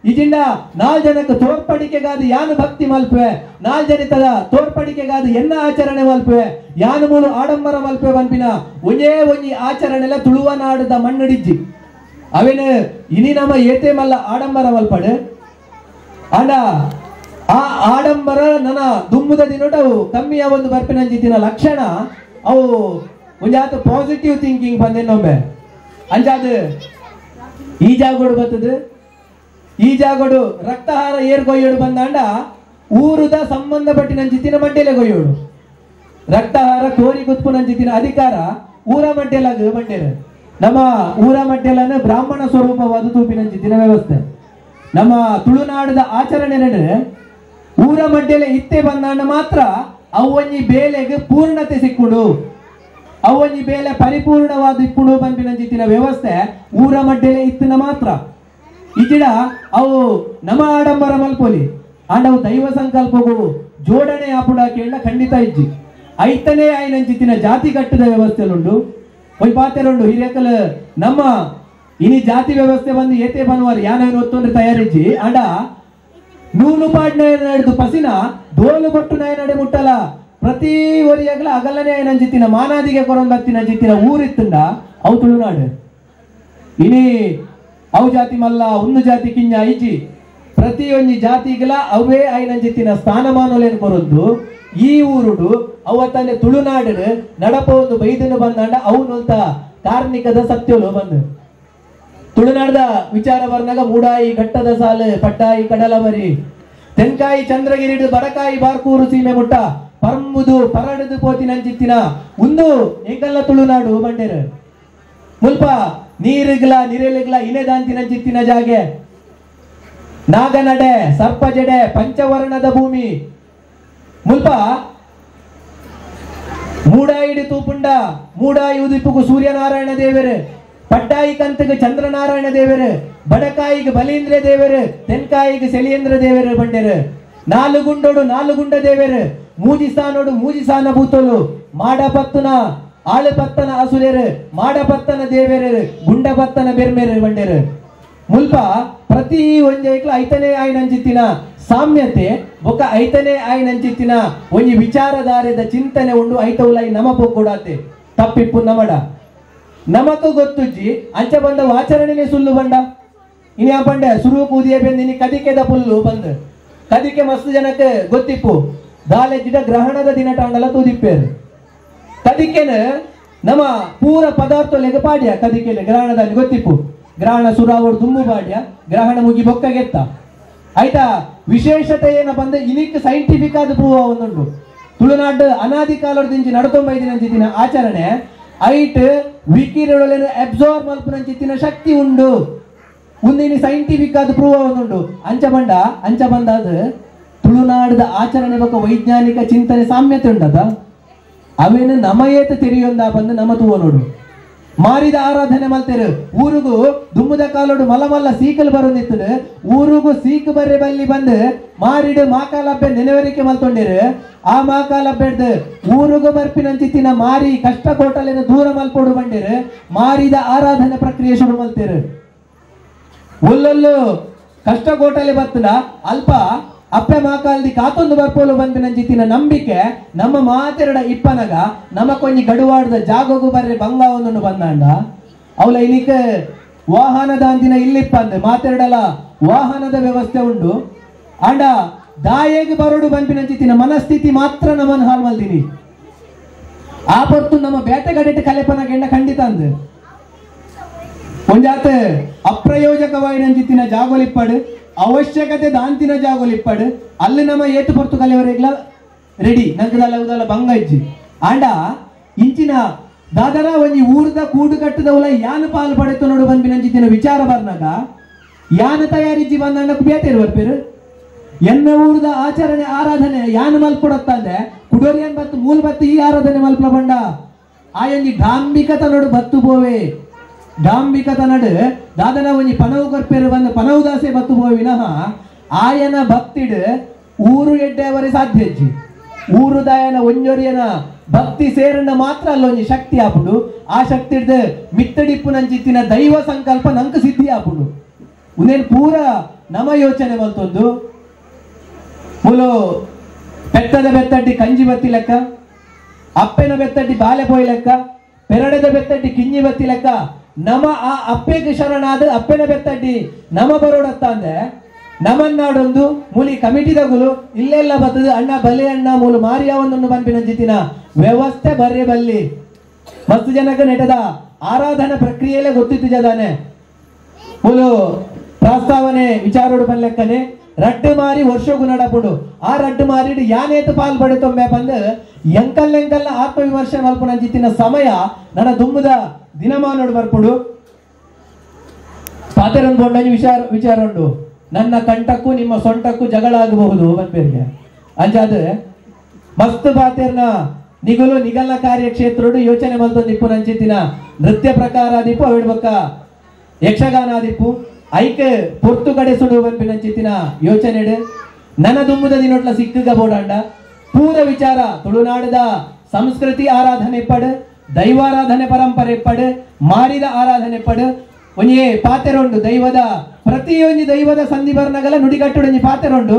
ಇಜಿಂದ 4 ಜನಕ್ಕೆ ತೋರ್ಪಡಿಕೆಗಾದ ಯಾನು ಭಕ್ತಿ ಮಲ್ಪೆ 4 ಜನಿತದ ತೋರ್ಪಡಿಕೆಗಾದ ಎನ್ನ ಆಚರಣೆ ಮಲ್ಪೆ ಯಾನು ಮೂಲು ಆಡಂಬರ ಮಲ್ಪೆ ಬಂಪಿನ ಒಂಜೇ ಒಂಜಿ ಆಚರಣೆಲ್ಲ ತುಳುವನಾಡದ ಮಣ್ಣಡಿಜ್ಜಿ ಅವೇನು ಇನಿ ನಮ್ಮ ಏತೆ ಮಲ್ಲ ಆಡಂಬರ ಮಲ್ಪಡು ಅಂಡ ಆ ಆಡಂಬರ ನನ್ನ ದುಮ್ಮದ ದಿನೋಟ ಅವು ಕಮ್ಮಿಯ ಒಂದು ಬರ್ಪಿನಂಚಿತ್ತಿನ ಲಕ್ಷಣ ಅವು ಒಂಜಾತ ಪಾಸಿಟಿವ್ ಥಿಂಕಿಂಗ್ ಬಂದೆನ್ನೊಮ್ಮೆ ಅಂಚಾದ ಈ ಜಾಗೋಡು ಬರ್ತದೆ ಈ ಜಾಗೋಡು ರಕ್ತಹಾರ ಏರ್ ಕೊಯ್ಯೋಡು ಬಂದಾಂಡ ಊರುದ ಸಂಬಂಧಪಟ್ಟಿನಂಚಿತ್ತಿನ ಮಡ್ಡೆಲೆ ಕೊಯ್ಯೋಡು ರಕ್ತಹಾರ ಕೋರಿ ಕುತ್ಪುನಂಚಿತ್ತಿನ ಅಧಿಕಾರ ಊರ ಮಡ್ಡೆಲಾಗ ಬಂಡೇರು ನಮ್ಮ ಊರ ಮಡ್ಡೆಲನ್ನು ಬ್ರಾಹ್ಮಣ ಸ್ವರೂಪವಾದ ತೂಪಿನಂಚಿತ್ತಿನ ವ್ಯವಸ್ಥೆ ನಮ್ಮ ತುಳುನಾಡದ ಆಚರಣೆ ನಡೆ ಊರ ಮಡ್ಡೆಲೆ ಇತ್ತೆ ಬಂದಾಂಡ ಮಾತ್ರ ಅವೊಂಜಿ ಬೇಲೆಗೆ ಪೂರ್ಣತೆ ಸಿಕ್ಕುಡು ಅವೊಂಜಿ ಬೇಲೆ ಪರಿಪೂರ್ಣವಾದ ಇಪ್ಪುಡು ಬಂಪಿನಂಚಿತ್ತಿನ ವ್ಯವಸ್ಥೆ ಊರ ಮಡ್ಡೆಲೆ ಇತ್ತಿನ ಮಾತ್ರ ಇಜಿಡ ಅವು ನಮ್ಮ ಆಡಂಬರ ಮಲ್ಪೊಲಿ ಆಂಡವು ದೈವ ಸಂಕಲ್ಪಗೂ ಜೋಡಣೆ ಆಪುಡ ಕೇಳ ಖಂಡಿತ ಇಜ್ಜಿ ಐತನೇ ಆಯ್ನಂಚಿತ್ತಿನ ಜಾತಿ ಕಟ್ಟದ ವ್ಯವಸ್ಥೆಲುಂಡು ಒಯ್ ಪಾತೆರುಂಡು ಹಿರಿಯಕಲ್ ನಮ್ಮ ಇನಿ ಜಾತಿ ವ್ಯವಸ್ಥೆ ಬಂದು ಏತೆ ಬನ್ವಾರ ಯಾನೇನು ಒತ್ತೊಂದ್ರೆ ತಯಾರಿಜ್ಜಿ ಅಂಡ ನೂಲು ಪಾಡ್ ನಡೆದು ಪಸಿನ ಡೋಲು ಕೊಟ್ಟು ನಾಯ ನಡೆ ಮುಟ್ಟಲ ಪ್ರತಿ ಒರಿಯಾಗಲ ಅಗಲನೇ ಆಯ್ನಂಚಿತ್ತಿನ ಮಾನಾದಿಗೆ ಕೊರೊಂದತ್ತಿನ ಜಿತ್ತಿನ ಊರಿತ್ತಂಡ ಅವು ತುಳುನಾಡು ಇನಿ ಅವು ಜಾತಿ ಮಲ್ಲ ಒಂದು ಜಾತಿ ಕಿಂಜ ಐಜಿ ಪ್ರತಿ ಒಂಜಿ ಜಾತಿಗಲ ಅವೇ ಆಯ್ನಂಚಿತ್ತಿನ ಸ್ಥಾನಮಾನಲೇನು ಕೊರೊಂದು ಈ ಊರುಡು ಅವತ್ತಂದೆ ತುಳುನಾಡು ನಡಪ ಒಂದು ಬೈದನು ಬಂದಾಂಡ ಅವನಂತ ಕಾರ್ಮಿಕದ ಸತ್ಯಲು ಬಂದು ತುಳುನಾಡದ ವಿಚಾರ ಬರ್ನಾಗ ಮೂಡಾಯಿ ಘಟ್ಟದ ಸಾಲು ಪಟ್ಟಾಯಿ ಕಡಲವರಿ ತೆನ್ಕಾಯಿ ಚಂದ್ರಗಿರಿ ಬಡಕಾಯಿ ಬಾರ್ಕೂರು ಸೀಮೆ ಮುಟ್ಟ ಪರ್ಮುದು ಪರಡದು ಪೋತಿನಂಚಿತ್ತಿನ ಒಂದು ಎಂಕಲ್ಲ ತುಳುನಾಡು ಬಂಡೇರು ಮುಲ್ಪ ನೀರಿಗ್ಲ ನಿರೆಲಿಗ್ಲ ಇನೆದಾಂತಿನ ಚಿತ್ತಿನ ಜಾಗೆ ನಾಗನಡೆ ಸರ್ಪ ಜಡೆ ಪಂಚವರ್ಣದ ಭೂಮಿ ಮುಲ್ಪ ಮೂಡಾಯಿಡಿ ತೂಪುಂಡ ಮೂಡಾಯಿ ಉದಿಪ್ಪುಗು ಸೂರ್ಯನಾರಾಯಣ ದೇವರು ಪಟ್ಟಾಯಿ ಕಂತಗೆ ಚಂದ್ರನಾರಾಯಣ ದೇವರು ಬಡಕಾಯಿಗೆ ಬಲೀಂದ್ರ ದೇವರು ತೆನ್ಕಾಯಿಗೆ ಸೆಲಿಯೇಂದ್ರ ದೇವರು ಬಂಡರು ನಾಲುಗುಂಡೋಡು ನಾಲುಗುಂಡ ದೇವರು ಮೂಜಿಸಾನೋಡು ಮೂಜಿಸಾನ ಭೂತೋಲು ಮಾಡಪತ್ತನ ಆಳುಪತ್ತನ ಅಸುರೇರು ಮಾಡಪತ್ತನ ದೇವೇರು ಗುಂಡಪತ್ತನ ಬೆರ್ಮೇರು ಬಂಡರು ಮುಲ್ಪ ಪ್ರತಿ ಒಂಜೈಕ್ಲ ಐತನೇ ಆಯ್ನಂಚಿತ್ತಿನ ಸಾಮ್ಯತೆ ಬೊಕ್ಕ ಐತನೇ ಆಯ್ನಂಚಿತ್ತಿನ ಒಂಜಿ ವಿಚಾರಧಾರೆದ ಚಿಂತನೆ ಉಂಡು ಐತವುಲೈ ನಮಪು ಕೊಡಾತೆ ತಪ್ಪಿಪ್ಪು ನಮಡ ನಮಕು ಗೊತ್ತುಜ್ಜಿ ಅಂಚ ಬಂದ ಆಚರಣೆನೇ ಸುಳ್ಳು ಬಂಡ ಇನ್ಯಾ ಬಂಡೆ ಸುರು ಕೂದಿಯ ಬೆಂದಿನಿ ಕದಿಕೆದ ಪುಲ್ಲು ಬಂದು ಕದಿಕೆ ಮಸ್ತ್ ಜನಕ್ಕೆ ಗೊತ್ತಿಪ್ಪು ದಾಲೆ ಜಿಡ ಗ್ರಹಣದ ದಿನ ಟಾಂಡಲ ತೂದಿಪ್ಪೇರು ಕದಿಕೆನ ನಮ್ಮ ಪೂರ ಪದಾರ್ಥ ಲೆಗ ಪಾಡ್ಯ ಕದಿಕೆಲೆ ಗ್ರಹಣದಲ್ಲಿ ಗೊತ್ತಿಪ್ಪು ಗ್ರಹಣ ಸುರಾವಡು ದುಂಬು ಪಾಡ್ಯ ಗ್ರಹಣ ಮುಗಿ ಬೊಕ್ಕಗೆತ್ತ ಆಯ್ತಾ ವಿಶೇಷತೆ ಏನ ಬಂದ ಇನಿಕ್ ಸೈಂಟಿಫಿಕ್ ಆದ ಪ್ರೂವ್ ಒಂದುಂಡು ತುಳುನಾಡು ಅನಾದಿ ಕಾಲದಿಂಚಿ ನಡತೊಂಬೈದಿನ ಆಚರಣೆ ಐಟ್ ವಿಕಿರಣಗಳನ್ನು ಅಬ್ಸಾರ್ಬ್ ಮಲ್ಪನಂಚಿತ್ತಿನ ಶಕ್ತಿ ಉಂಡು ಮುಂದಿನ ಸೈಂಟಿಫಿಕ್ ಆದ ಪ್ರೂವ್ ಒಂದುಂಡು ಅಂಚ ಬಂದ ಅದು ತುಳುನಾಡದ ಆಚರಣೆ ಬಗ್ಗೆ ವೈಜ್ಞಾನಿಕ ಚಿಂತನೆ ಸಾಮ್ಯತೆ ಉಂಟದ ಅವೇನು ನಮಯೇತ ತೆರೆಯೊಂದ ಬಂದು ನಮ್ಮ ತೂವ ನೋಡು ಮಾರಿದ ಆರಾಧನೆ ಮಲ್ತೇರು ಊರಿಗೂ ದುಮ್ಮದ ಕಾಲೋಡು ಮಲಮಲ್ಲ ಸೀಕಲ್ ಬರೋದಿತ್ತು ಊರಿಗೂ ಸೀಕ್ ಬರ್ರೆ ಬಲ್ಲಿ ಬಂದು ಮಾರಿಡು ಮಾಕಾಲಬ್ಬೆ ನೆನವರಿಕೆ ಮಲ್ತೊಂಡಿರು ಆ ಮಾಕಾಲಬ್ಬೆಡ್ದು ಊರಿಗೂ ಬರ್ಪಿನಂಚಿತ್ತಿನ ಮಾರಿ ಕಷ್ಟ ಕೋಟಲಿನ ದೂರ ಮಲ್ಪೋಡು ಬಂದಿರು ಮಾರಿದ ಆರಾಧನೆ ಪ್ರಕ್ರಿಯೆ ಶುರು ಮಲ್ತೇರು ಉಲ್ಲಲ್ಲು ಕಷ್ಟ ಕೋಟಲೆ ಬರ್ತದ ಅಲ್ಪ ಅಪ್ಪೆ ಮಾಕಾಲ್ದಿ ಕಾತೊಂದು ಬರ್ಪೋಲು ಬಂದಿನಂಚಿತ್ತಿನ ನಂಬಿಕೆ ನಮ್ಮ ಮಾತೆರಡ ಇಪ್ಪನಗ ನಮಕೊಂಜಿ ಗಡುವಾಡದ ಜಾಗೋಗು ಬರ್ರೆ ಬಂಗ ಒಂದೊಂದು ಬಂದಾಂಡ ಅವಳ ಇನಿಕ ವಾಹನದ ಅಂದಿನ ಇಲ್ಲಿಪ್ಪಂದು ಮಾತೆರಡಲ ವಾಹನದ ವ್ಯವಸ್ಥೆ ಉಂಡು ಅಂಡ ದಾಯೇಗೆ ಬರೋಡು ಬಂಪಿನಂಚಿತ್ತಿನ ಮನಸ್ಥಿತಿ ಮಾತ್ರ ನಮ್ಮನ್ನು ಹಾಳು ಮಲ್ದಿನಿ ಆ ಪೊರ್ತು ನಮ್ಮ ಬೇಟೆಗಡೆಟ್ ಕಲೆಪನ ಗೆಂಡ ಖಂಡಿತ ಅಂದು ಒಂಜಾತ ಅಪ್ರಯೋಜಕವಾಯಿನಂಚಿತ್ತಿನ ಜಾಗೋಲಿಪ್ಪಡು ಅವಶ್ಯಕತೆ ದಾಂತಿನ ಜಾಗೋಲಿಪ್ಪಡು ಅಲ್ಲಿ ನಮ್ಮ ಏತು ಪೊರ್ತು ಕಲೆಯವರೆಗ್ಲ ರೆಡಿ ನಂಗದಲ್ಲ ಉದಲ್ಲ ಬಂಗ ಇಜ್ಜಿ ಆಂಡ ಇಂಚಿನ ದಾದರ ಒಂಜಿ ಊರ್ದ ಕೂಡು ಕಟ್ಟದವಲ ಯಾನು ಪಾಲು ಪಡೆತು ನೋಡು ಬಂದ್ಬಿನಂಚಿತ್ತಿನ ವಿಚಾರ ಬರ್ನಾಗ ಯಾನು ತಯಾರಿಜ್ಜಿ ಬಂದಂಡಕ್ಕೆ ಬೇಟೇರು ಬರ್ಪೇರು ಎನ್ನ ಊರ್ದ ಆಚರಣೆ ಆರಾಧನೆ ಯಾನು ಮಲ್ಪೊಡತ್ತಂದೆ ಕುಡೋರಿಯನ್ ಬತ್ತು ಮೂಲ ಬತ್ತು ಈ ಆರಾಧನೆ ಮಲ್ಪಲ ಬಂಡ ಆಯೊಂಜಿ ಡಾಂಬಿಕತ ನೋಡು ಬತ್ತು ಬೋವೆ ಡಾಂಬಿಕತ ನಡು ದಾದನ ಒಂಜಿ ಪನವು ಕೊರ್ಪೇರು ಬಂದು ಪನವು ದಾಸೆ ಬತ್ತು ಬೋವೆ ವಿನಃ ಆಯನ ಭಕ್ತಿಡ್ ಊರು ಎಡ್ಡೆವರೆ ಸಾಧ್ಯ ಹೆಜ್ಜಿ ಊರು ದಾಯನ ಒಂಜೊರಿಯನ ಭಕ್ತಿ ಸೇರನ್ನ ಮಾತ್ರ ಅಲ್ಲೊಂಜಿ ಶಕ್ತಿ ಆಪುಡು ಆ ಶಕ್ತಿ ಹಿಡ್ದು ಮಿತ್ತಡಿಪ್ಪು ನಂಚಿತ್ತಿನ ದೈವ ಸಂಕಲ್ಪ ನಂಕ ಸಿದ್ಧಿ ಆಪುಡು ಉಂದೇನು ಪೂರ ನಮ ಯೋಚನೆ ಮಲ್ತೊಂದು ಮುಲು ಪೆತ್ತದ ಬೆತ್ತಡ್ಡಿ ಕಂಜಿ ಬತ್ತಿ ಲೆಕ್ಕ ಅಪ್ಪೆನ ಬೆತ್ತಡ್ಡಿ ಬಾಲೆ ಪೋಯ್ ಲೆಕ್ಕ ಪೆರಡದ ಬೆತ್ತಡ್ಡಿ ಕಿಂಜಿ ಬತ್ತಿ ಲೆಕ್ಕ ನಮ ಆ ಅಪ್ಪೆಗೆ ಶರಣಾದ ಅಪ್ಪೆನ ಬೆತ್ತಡ್ಡಿ ನಮ ಬರೋಡತ್ತ ಅಂದೆ ನಮನ್ನಾಡೊಂದು ಮೂಲಿ ಕಮಿಟಿದಗುಲು ಇಲ್ಲೆಲ್ಲ ಬರ್ತದೆ ಅಣ್ಣ ಬಲೆ ಅಣ್ಣ ಮೂಲು ಮಾರಿಯ ಒಂದೊಂದು ಬಂಪಿನಂಚಿತ್ತಿನ ವ್ಯವಸ್ಥೆ ಬರ್ರೆ ಬಲ್ಲಿ ಮಸ್ತ್ ಜನಕ್ಕೆ ನೆಟದ ಆರಾಧನಾ ಪ್ರಕ್ರಿಯೆಯಲ್ಲೇ ಗೊತ್ತಿತ್ತು ಜದಾನೆ ಮೂಲು ಪ್ರಸ್ತಾವನೆ ವಿಚಾರೋಡು ಬಲ್ಲೆಕ್ಕನೆ ರಡ್ಡು ಮಾರಿ ವರ್ಷಗೂ ನಡಪುಡು ಆ ರಡ್ಡು ಮಾರಿಡು ಯಾನೇತು ಪಾಲ್ ಪಡೆತೊಂಬೆ ಬಂದು ಎಂಕಲ್ಲೆಂಕಲ್ನ ಆತ್ಮವಿಮರ್ಶೆ ಮಲ್ಪನಂಚಿತ್ತಿನ ಸಮಯ ನನ್ನ ದುಂಬುದ ದಿನಮಾನೋಡು ಬರ್ಪುಡು ಪಾತೆರೊಂದು ಕೊಂಡಂಜಿ ವಿಚಾರ ಉಂಡು ನನ್ನ ಕಂಠಕ್ಕೂ ನಿಮ್ಮ ಸೊಂಟಕ್ಕೂ ಜಗಳ ಆಗಬಹುದು ಬಂದ್ಪೇರಿಗೆ ಅಂಜಾದ ಮಸ್ತ್ ಪಾತೆರ್ನ ನಿಗಲು ನಿಗಲ ಕಾರ್ಯಕ್ಷೇತ್ರೋಡು ಯೋಚನೆ ಮಲ್ತೊಂದಿಪ್ಪು ನಂಚಿತ್ತಿನ ನೃತ್ಯ ಪ್ರಕಾರ ಆದಿಪ್ಪು ಅವಿಡ್ಬಕ್ಕ ಯಕ್ಷಗಾನ ಆದಿಪ್ಪು ಐಕೆ ಪೊರ್ತು ಕಡೆ ಸುಡು ಬಂಪಿನಂಚಿತ್ತಿನ ಯೋಚನೆ ನನ್ನ ದುಂಬುದ ದಿನೊಟ್ಲ ಸಿಕ್ಕಗ ಬೋಡಾಂಡ ಪೂರ ವಿಚಾರ ತುಳುನಾಡದ ಸಂಸ್ಕೃತಿ ಆರಾಧನೆ ಪಡು ದೈವಾರಾಧನೆ ಪರಂಪರೆ ಪಡು ಮಾರಿದ ಆರಾಧನೆ ಪಡು ಒಂಜಿ ಪಾತೆರೊಂಡು ದೈವದ ಪ್ರತಿಯೊಂದು ದೈವದ ಸಂಧಿ ಬರ್ನಗಲ ನುಡಿಗಟ್ಟುಡು ಒಂಜಿ ಪಾತೆರೊಂಡು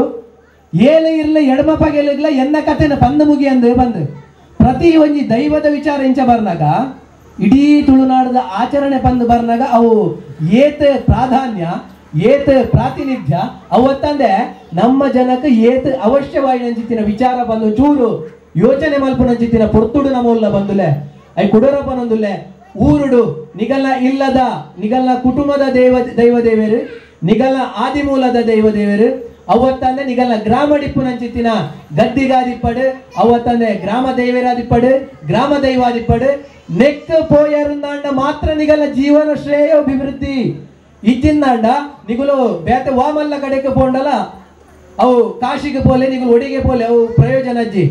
ಏಲೆ ಇರ್ಲ ಎಡಮ ಪಗೆಲಿಗ್ಲ ಎನ್ನ ಕತೆನ ಬಂದು ಮುಗಿ ಅಂದು ಬಂದು ಪ್ರತಿ ಒಂಜಿ ದೈವದ ವಿಚಾರ ಇಂಚ ಬರ್ನಾಗ ಇಡೀ ತುಳುನಾಡದ ಆಚರಣೆ ಬಂದು ಬರ್ನಾಗ ಅವು ಏತ ಪ್ರಾಧಾನ್ಯ ಏತ ಪ್ರಾತಿನಿಧ್ಯ ಅವತ್ತಂದೆ ನಮ್ಮ ಜನಕ್ಕೆ ಏತ ಅವಶ್ಯವಾಗಿ ನಂಚಿತ್ತಿನ ವಿಚಾರ ಬಂದು ಚೂರು ಯೋಚನೆ ಮಲ್ಪನಂಚಿತ್ತಿನ ಪೊರ್ತುಡು ನಮ್ಮಲ್ಲ ಬಂದುಲೆ ಐ ಕುಡರಪ್ಪನೊಂದುಲೆ ಊರುಡು ನಿಗಲ ಇಲ್ಲದ ನಿಗಲ ಕುಟುಂಬದ ದೈವದೇವರು ನಿಗಲ ಆದಿಮೂಲದ ದೈವದೇವರು ಅವತ್ತಂದೆ ನಿಗಲ ಗ್ರಾಮ ಡಿಪ್ಪುನಂಚಿತ್ತಿನ ಗದ್ದಿಗಾದಿಪ್ಪಡು ಅವತ್ತಂದೆ ಗ್ರಾಮ ದೈವರಾದಿಪ್ಪಡು ಗ್ರಾಮ ದೈವಾದಿಪ್ಪಡು ನೆಕ್ ಪೋಯರುಂದಾಂಡ ಮಾತ್ರ ನಿಗಲ ಜೀವನ ಶ್ರೇಯೋಭಿವೃದ್ಧಿ ಇಜ್ಜಿಂದಾಂಡ ನಿಗುಲು ಬೇತೆ ವಾಮಲ್ಲ ಕಡೆಗೆ ಪೋಂಡಲ ಅವು ಕಾಶಿಗೆ ಪೋಲೆ ನಿಗುಲು ಒಡಿಗೆ ಪೋಲೆ ಅವು ಪ್ರಯೋಜನ ಅಜ್ಜಿ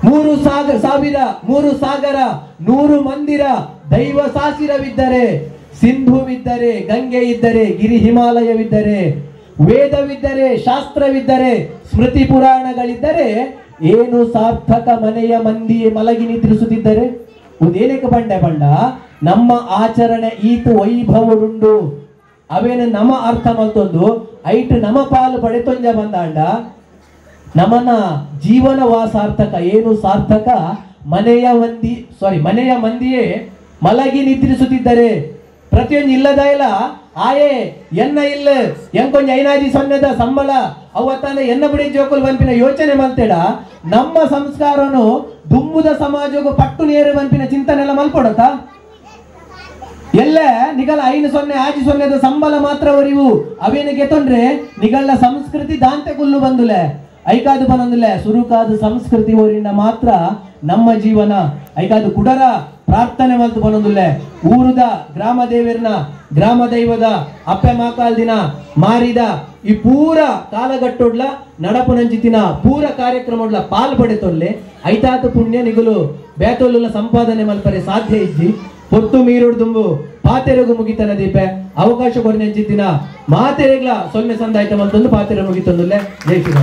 3 ಸಾಗರ 100 ಮಂದಿರ ದೈವ ಸಾಸಿರವಿದ್ದರೆ ಸಿಂಧುವಿದ್ದರೆ ಗಂಗೆ ಇದ್ದರೆ ಗಿರಿ ಹಿಮಾಲಯವಿದ್ದರೆ ವೇದವಿದ್ದರೆ ಶಾಸ್ತ್ರವಿದ್ದರೆ ಸ್ಮೃತಿ ಪುರಾಣಗಳಿದ್ದರೆ ಏನು ಸಾರ್ಥಕ ಮನೆಯ ಮಂದಿ ಮಲಗಿ ನಿದ್ರಿಸುತ್ತಿದ್ದರೆ ಉದೇನಕ್ಕೆ ಬಂಡ ನಮ್ಮ ಆಚರಣೆ ಈತು ವೈಭವರುಂಡು ಅವೇನು ನಮ್ಮ ಅರ್ಥ ಮಲ್ತೊಂದು ಐಟ್ ನಮ್ಮ ಪಾಲು ಪಡೆತೊಂಜ ಬಂದಾಂಡ ನಮ್ಮನ ಜೀವನವಾ ಸಾರ್ಥಕ ಏನು ಸಾರ್ಥಕ ಮನೆಯ ಮಂದಿಯೇ ಮಲಗಿ ನಿದ್ರಿಸುತ್ತಿದ್ದರೆ ಪ್ರತಿಯೊಂದು ಇಲ್ಲದ ಇಲ್ಲ ಆಯೇ ಎನ್ನ ಇಲ್ಲ ಎಂಕೊಂಜ 5,000 ಸಂಬಳ ಅವತ್ತಾನ ಎನ್ನ ಬಿಡಿ ಜೋಕುಲ್ ಬಂಪಿನ ಯೋಚನೆ ಮಲ್ತೇಡ ನಮ್ಮ ಸಂಸ್ಕಾರನು ದುಮ್ಮುದ ಸಮಾಜಗೂ ಪಟ್ಟು ನೇರ ಬಂಪಿನ ಚಿಂತನೆ ಎಲ್ಲ ಮಲ್ಪಡತ ಎಲ್ಲ ನಿಗಲ 5,000 ಸಂಬಳ ಮಾತ್ರ ಒರಿವು ಅವೇನಿಗೆ ತೊಂದ್ರೆ ನಿಗಲ ಸಂಸ್ಕೃತಿ ದಾಂತೆ ಕುಲ್ಲು ಬಂದುಲೆ ಐಕಾದು ಬನೊಂದುಲೆ ಸುರುಕಾದು ಸಂಸ್ಕೃತಿ ಓರಿನ ಮಾತ್ರ ನಮ್ಮ ಜೀವನ ಐಕಾದು ಕುಡರ ಪ್ರಾರ್ಥನೆ ಮಲ್ತು ಬನೊಂದುಲೆ ಊರುದ ಗ್ರಾಮ ದೇವರನ ಗ್ರಾಮ ದೈವದ ಅಪ್ಪೆ ಮಾಕಾಲ್ ದಿನ ಮಾರಿದ ಈ ಪೂರ ಕಾಲಗಟ್ಟೊಡ್ಲ ನಡಪುನಂಚಿತಿನ ಪೂರ ಕಾರ್ಯಕ್ರಮಡ್ಲ ಪಾಲ್ ಪಡೆತೊಲ್ಲೆ ಐತಾತು ಪುಣ್ಯ ನಿಗುಲು ಬೇತೊಲ್ಲ ಸಂಪಾದನೆ ಮಲ್ಪರೆ ಸಾಧ್ಯ ಇಜ್ಜಿ ಪೊತ್ತು ಮೀರುಡ್ ದುಂಬು ಪಾತೆರೆಗೂ ಮುಗಿತನ ದೀಪೆ ಅವಕಾಶ ಕೊರನೆಂಚಿತ್ತಿನ ಮಾತೆರೆಗ್ಲ ಸೊನ್ನೆ ಸಂದಾಯ್ತ ಮಲ್ತೊಂದು ಪಾತೆರೆ ಮುಗಿತೊಂದುಲ್ಲೆ ಜೈ ಶ್ರೀರಾಮ್.